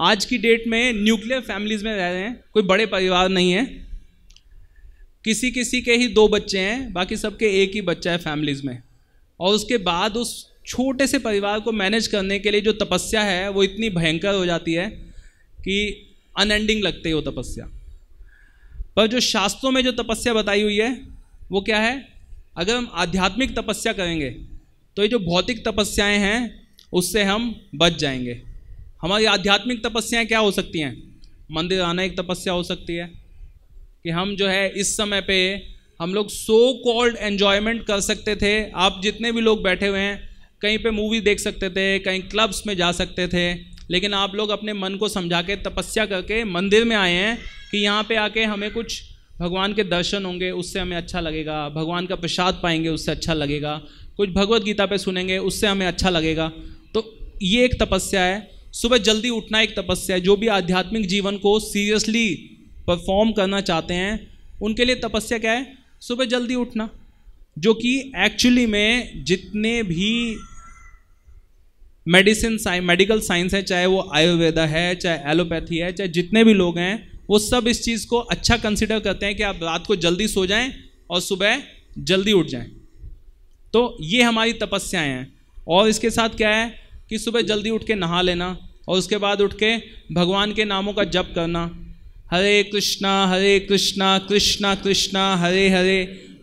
[SPEAKER 1] आज की डेट में न्यूक्लियर फैमिलीज़ में रह रहे हैं, कोई बड़े परिवार नहीं है, किसी किसी के ही 2 बच्चे हैं, बाकी सबके एक ही बच्चा है फैमिलीज़ में। और उसके बाद उस छोटे से परिवार को मैनेज करने के लिए जो तपस्या है वो इतनी भयंकर हो जाती है कि अनएंडिंग लगती है वो तपस्या। पर जो शास्त्रों में जो तपस्या बताई हुई है वो क्या है, अगर हम आध्यात्मिक तपस्या करेंगे तो ये जो भौतिक तपस्याएं हैं उससे हम बच जाएंगे। हमारी आध्यात्मिक तपस्याएं क्या हो सकती हैं, मंदिर आना एक तपस्या हो सकती है कि हम जो है इस समय पे हम लोग सो कॉल्ड एन्जॉयमेंट कर सकते थे। आप जितने भी लोग बैठे हुए हैं कहीं पे मूवी देख सकते थे, कहीं क्लब्स में जा सकते थे, लेकिन आप लोग अपने मन को समझा के तपस्या करके मंदिर में आए हैं कि यहाँ पे आके हमें कुछ भगवान के दर्शन होंगे, उससे हमें अच्छा लगेगा, भगवान का प्रसाद पाएंगे उससे अच्छा लगेगा, कुछ भगवत गीता पे सुनेंगे उससे हमें अच्छा लगेगा। तो ये एक तपस्या है। सुबह जल्दी उठना एक तपस्या है। जो भी आध्यात्मिक जीवन को सीरियसली परफॉर्म करना चाहते हैं उनके लिए तपस्या क्या है, सुबह जल्दी उठना, जो कि एक्चुअली में जितने भी मेडिकल साइंस है, चाहे वो आयुर्वेदा है, चाहे एलोपैथी है, चाहे जितने भी लोग हैं, वो सब इस चीज़ को अच्छा कंसिडर करते हैं कि आप रात को जल्दी सो जाएं और सुबह जल्दी उठ जाएं। तो ये हमारी तपस्याएं हैं। और इसके साथ क्या है कि सुबह जल्दी उठ के नहा लेना और उसके बाद उठ के भगवान के नामों का जप करना, हरे कृष्णा कृष्णा कृष्णा हरे हरे,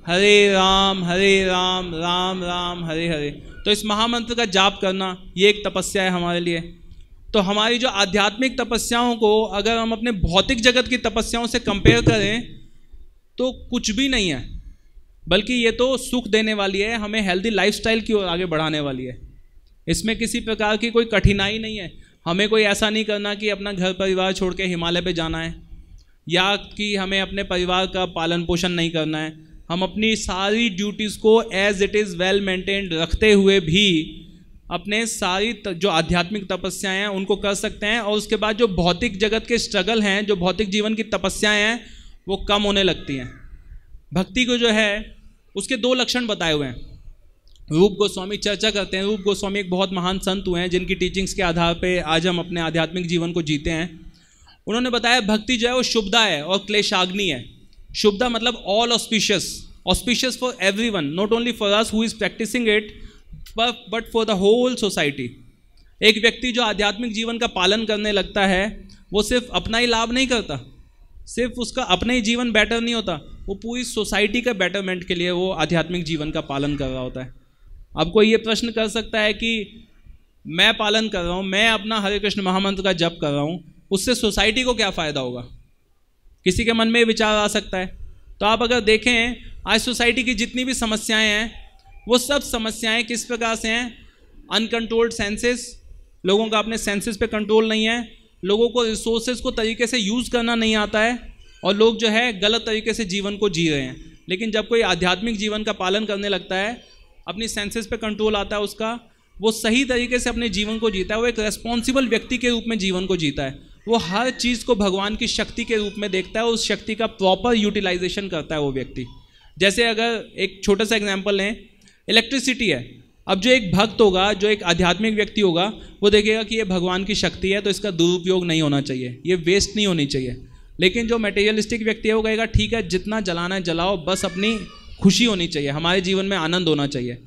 [SPEAKER 1] हरे राम राम राम हरे हरे। तो इस महामंत्र का जाप करना ये एक तपस्या है हमारे लिए। तो हमारी जो आध्यात्मिक तपस्याओं को अगर हम अपने भौतिक जगत की तपस्याओं से कंपेयर करें तो कुछ भी नहीं है, बल्कि ये तो सुख देने वाली है, हमें हेल्दी लाइफस्टाइल की ओर आगे बढ़ाने वाली है। इसमें किसी प्रकार की कोई कठिनाई नहीं है। हमें कोई ऐसा नहीं करना कि अपना घर परिवार छोड़ के हिमालय पे जाना है, या कि हमें अपने परिवार का पालन पोषण नहीं करना है। हम अपनी सारी ड्यूटीज़ को as it is well maintained रखते हुए भी अपने सारी जो आध्यात्मिक तपस्याएं हैं उनको कर सकते हैं। और उसके बाद जो भौतिक जगत के स्ट्रगल हैं, जो भौतिक जीवन की तपस्याएं हैं, वो कम होने लगती हैं। भक्ति को जो है उसके 2 लक्षण बताए हुए हैं। रूप गोस्वामी चर्चा करते हैं। रूप गोस्वामी एक बहुत महान संत हुए हैं जिनकी टीचिंग्स के आधार पे आज हम अपने आध्यात्मिक जीवन को जीते हैं। उन्होंने बताया भक्ति जो है वो शुभदा है और क्लेशाग्नि है। शुभदा मतलब all auspicious for everyone, not only for us who is practising it but for the whole society. एक व्यक्ति जो आध्यात्मिक जीवन का पालन करने लगता है वो सिर्फ अपना ही लाभ नहीं करता, सिर्फ उसका अपना ही जीवन बेटर नहीं होता, वो पूरी सोसाइटी का बेटरमेंट के लिए वो आध्यात्मिक जीवन का पालन कर रहा होता है। अब कोई ये प्रश्न कर सकता है कि मैं पालन कर रहा हूँ, मैं अपना हरे कृष्ण महामंत्र का जप कर रहा हूँ, उससे सोसाइटी को क्या फ़ायदा होगा? किसी के मन में विचार आ सकता है। तो आप अगर देखें आज सोसाइटी की जितनी भी समस्याएं हैं वो सब समस्याएं किस प्रकार से हैं? अनकंट्रोल्ड सेंसेस, लोगों का अपने सेंसेस पे कंट्रोल नहीं है, लोगों को रिसोर्सेज को तरीके से यूज़ करना नहीं आता है और लोग जो है गलत तरीके से जीवन को जी रहे हैं। लेकिन जब कोई आध्यात्मिक जीवन का पालन करने लगता है, अपनी सेंसेस पे कंट्रोल आता है उसका, वो सही तरीके से अपने जीवन को जीता है, वो एक रेस्पॉन्सिबल व्यक्ति के रूप में जीवन को जीता है। वो हर चीज़ को भगवान की शक्ति के रूप में देखता है, उस शक्ति का प्रॉपर यूटिलाइजेशन करता है वो व्यक्ति। जैसे अगर एक छोटा सा एग्जाम्पल लें, इलेक्ट्रिसिटी है। अब जो एक भक्त होगा, जो एक आध्यात्मिक व्यक्ति होगा, वो देखेगा कि ये भगवान की शक्ति है तो इसका दुरुपयोग नहीं होना चाहिए, ये वेस्ट नहीं होनी चाहिए। लेकिन जो मटेरियलिस्टिक व्यक्ति है वो कहेगा ठीक है जितना जलाना है जलाओ, बस अपनी खुशी होनी चाहिए, हमारे जीवन में आनंद होना चाहिए।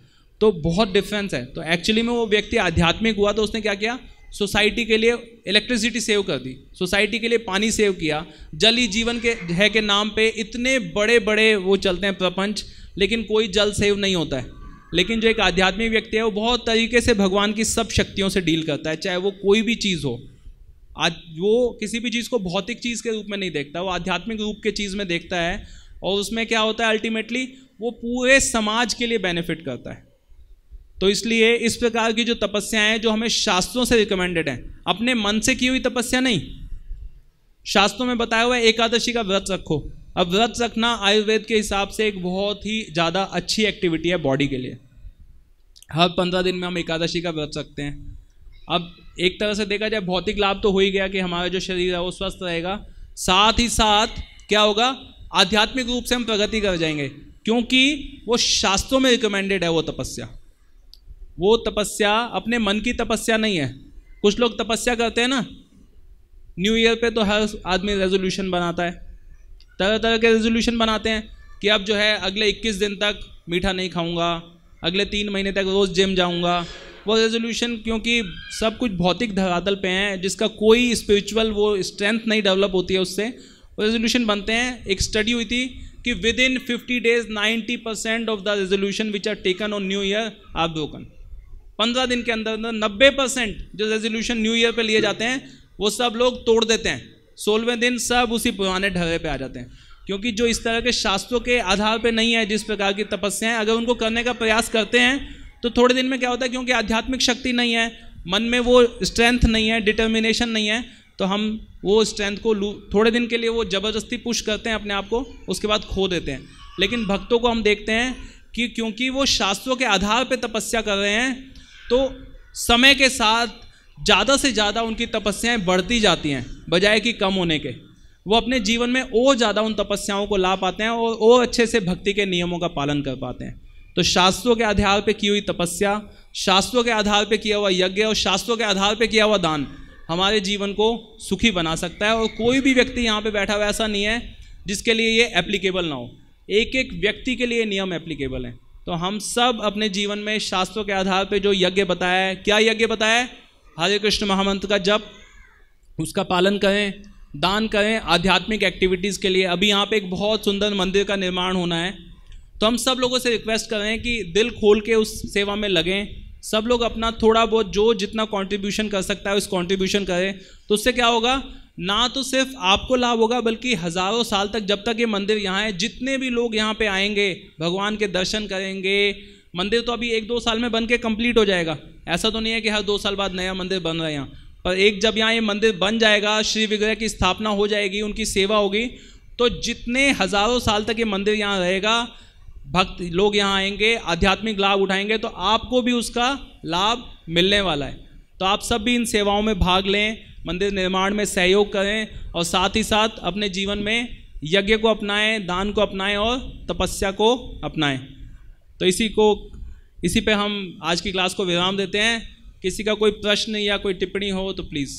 [SPEAKER 1] तो बहुत डिफरेंस है। तो एक्चुअली में वो व्यक्ति आध्यात्मिक हुआ तो उसने क्या किया? सोसाइटी के लिए इलेक्ट्रिसिटी सेव कर दी, सोसाइटी के लिए पानी सेव किया। जल ही जीवन के है के नाम पे इतने बड़े बड़े वो चलते हैं प्रपंच, लेकिन कोई जल सेव नहीं होता है। लेकिन जो एक आध्यात्मिक व्यक्ति है वो बहुत तरीके से भगवान की सब शक्तियों से डील करता है, चाहे वो कोई भी चीज़ हो। आज वो किसी भी चीज़ को भौतिक चीज़ के रूप में नहीं देखता, वो आध्यात्मिक रूप के चीज़ में देखता है। और उसमें क्या होता है? अल्टीमेटली वो पूरे समाज के लिए बेनिफिट करता है। तो इसलिए इस प्रकार की जो तपस्याएं हैं जो हमें शास्त्रों से रिकमेंडेड हैं, अपने मन से की हुई तपस्या नहीं। शास्त्रों में बताया हुआ है एकादशी का व्रत रखो। अब व्रत रखना आयुर्वेद के हिसाब से एक बहुत ही ज़्यादा अच्छी एक्टिविटी है बॉडी के लिए। हर 15 दिन में हम एकादशी का व्रत रखते हैं। अब एक तरह से देखा जाए भौतिक लाभ तो हो ही गया कि हमारा जो शरीर है वो स्वस्थ रहेगा, साथ ही साथ क्या होगा? आध्यात्मिक रूप से हम प्रगति कर जाएंगे, क्योंकि वो शास्त्रों में रिकमेंडेड है। वो तपस्या अपने मन की तपस्या नहीं है। कुछ लोग तपस्या करते हैं ना, न्यू ईयर पे तो हर आदमी रेजोल्यूशन बनाता है, तरह तरह के रेजोल्यूशन बनाते हैं कि अब जो है अगले 21 दिन तक मीठा नहीं खाऊंगा, अगले 3 महीने तक रोज़ जिम जाऊंगा। वो रेजोल्यूशन क्योंकि सब कुछ भौतिक धरातल पे हैं, जिसका कोई स्पिरिचुअल वो स्ट्रेंथ नहीं डेवलप होती है, उससे वो रेजोल्यूशन बनते हैं। एक स्टडी हुई थी कि within 50 days 90% of the resolution which are taken on New Year are broken. 15 दिन के अंदर 90% जो रेजोल्यूशन न्यू ईयर पे लिए जाते हैं वो सब लोग तोड़ देते हैं। 16वें दिन सब उसी पुराने ढर्रे पे आ जाते हैं, क्योंकि जो इस तरह के शास्त्रों के आधार पे नहीं है, जिस प्रकार की तपस्याएं अगर उनको करने का प्रयास करते हैं तो थोड़े दिन में क्या होता है, क्योंकि आध्यात्मिक शक्ति नहीं है, मन में वो स्ट्रेंथ नहीं है, डिटर्मिनेशन नहीं है, तो हम वो स्ट्रेंथ को थोड़े दिन के लिए वो ज़बरदस्ती पुश करते हैं अपने आप को, उसके बाद खो देते हैं। लेकिन भक्तों को हम देखते हैं कि क्योंकि वो शास्त्रों के आधार पर तपस्या कर रहे हैं, तो समय के साथ ज़्यादा से ज़्यादा उनकी तपस्याएं बढ़ती जाती हैं बजाय कि कम होने के। वो अपने जीवन में और ज़्यादा उन तपस्याओं को ला पाते हैं और अच्छे से भक्ति के नियमों का पालन कर पाते हैं। तो शास्त्रों के आधार पर की हुई तपस्या, शास्त्रों के आधार पर किया हुआ यज्ञ और शास्त्रों के आधार पर किया हुआ दान हमारे जीवन को सुखी बना सकता है। और कोई भी व्यक्ति यहाँ पे बैठा हुआ ऐसा नहीं है जिसके लिए ये एप्लीकेबल ना हो। एक एक व्यक्ति के लिए नियम एप्लीकेबल है। तो हम सब अपने जीवन में शास्त्रों के आधार पे जो यज्ञ बताया है, क्या यज्ञ बताया है? हरे कृष्ण महामंत्र का जप, उसका पालन करें, दान करें, आध्यात्मिक एक्टिविटीज़ के लिए। अभी यहाँ पे एक बहुत सुंदर मंदिर का निर्माण होना है, तो हम सब लोगों से रिक्वेस्ट कर रहे हैं कि दिल खोल के उस सेवा में लगें। सब लोग अपना थोड़ा बहुत जो जितना कंट्रीब्यूशन कर सकता है उस कंट्रीब्यूशन करें। तो उससे क्या होगा, ना तो सिर्फ आपको लाभ होगा बल्कि हज़ारों साल तक, जब तक ये मंदिर यहाँ है, जितने भी लोग यहाँ पे आएंगे भगवान के दर्शन करेंगे। मंदिर तो अभी 1-2 साल में बन के कंप्लीट हो जाएगा, ऐसा तो नहीं है कि हर 2 साल बाद नया मंदिर बन रहा है यहाँ पर। एक जब यहाँ ये मंदिर बन जाएगा, श्री विग्रह की स्थापना हो जाएगी, उनकी सेवा होगी, तो जितने हज़ारों साल तक ये मंदिर यहाँ रहेगा, भक्त लोग यहाँ आएंगे, आध्यात्मिक लाभ उठाएंगे, तो आपको भी उसका लाभ मिलने वाला है। तो आप सब भी इन सेवाओं में भाग लें, मंदिर निर्माण में सहयोग करें और साथ ही साथ अपने जीवन में यज्ञ को अपनाएं, दान को अपनाएं और तपस्या को अपनाएं। तो इसी पे हम आज की क्लास को विराम देते हैं। किसी का कोई प्रश्न या कोई टिप्पणी हो तो प्लीज़।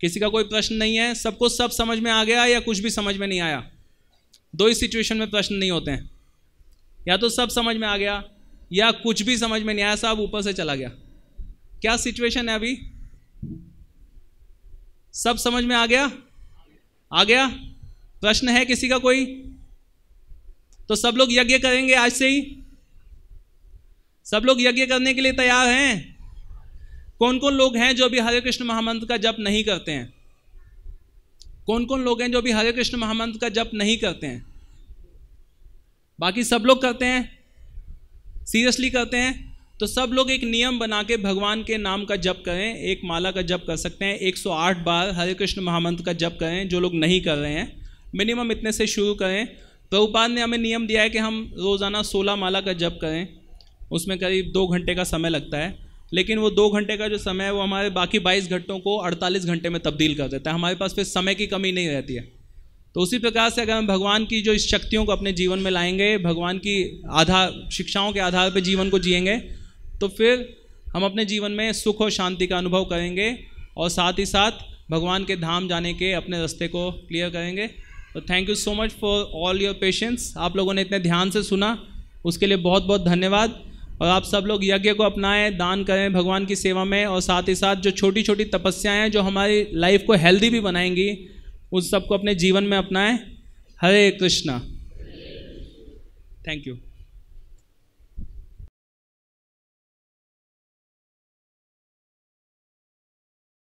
[SPEAKER 1] किसी का कोई प्रश्न नहीं है? सबको सब समझ में आ गया या कुछ भी समझ में नहीं आया? 2 ही सिचुएशन में प्रश्न नहीं होते हैं, या तो सब समझ में आ गया या कुछ भी समझ में नहीं आया, सब ऊपर से चला गया। क्या सिचुएशन है अभी? सब समझ में आ गया? आ गया? प्रश्न है किसी का कोई? तो सब लोग यज्ञ करेंगे आज से ही? सब लोग यज्ञ करने के लिए तैयार हैं? कौन कौन लोग हैं जो अभी हरे कृष्ण महामंत्र का जप नहीं करते हैं? कौन कौन लोग हैं जो अभी हरे कृष्ण महामंत्र का जप नहीं करते हैं? बाकी सब लोग करते हैं, सीरियसली करते हैं। तो सब लोग एक नियम बना के भगवान के नाम का जप करें। एक माला का जप कर सकते हैं, 108 बार हरे कृष्ण महामंत्र का जप करें। जो लोग नहीं कर रहे हैं, मिनिमम इतने से शुरू करें। प्रभुपाद ने हमें नियम दिया है कि हम रोज़ाना 16 माला का जप करें, उसमें करीब 2 घंटे का समय लगता है। लेकिन वो 2 घंटे का जो समय है वो हमारे बाकी 22 घंटों को 48 घंटे में तब्दील कर देता है। हमारे पास फिर समय की कमी नहीं रहती है। तो उसी प्रकार से अगर हम भगवान की जो इस शक्तियों को अपने जीवन में लाएंगे, भगवान की शिक्षाओं के आधार पर जीवन को जिएंगे, तो फिर हम अपने जीवन में सुख और शांति का अनुभव करेंगे और साथ ही साथ भगवान के धाम जाने के अपने रास्ते को क्लियर करेंगे। तो thank you so much for all your patience. आप लोगों ने इतने ध्यान से सुना, उसके लिए बहुत बहुत धन्यवाद। और आप सब लोग यज्ञ को अपनाएं, दान करें भगवान की सेवा में, और साथ ही साथ जो छोटी छोटी तपस्याएं हैं जो हमारी लाइफ को हेल्दी भी बनाएंगी, उस सब को अपने जीवन में अपनाएं। हरे कृष्णा। Thank you.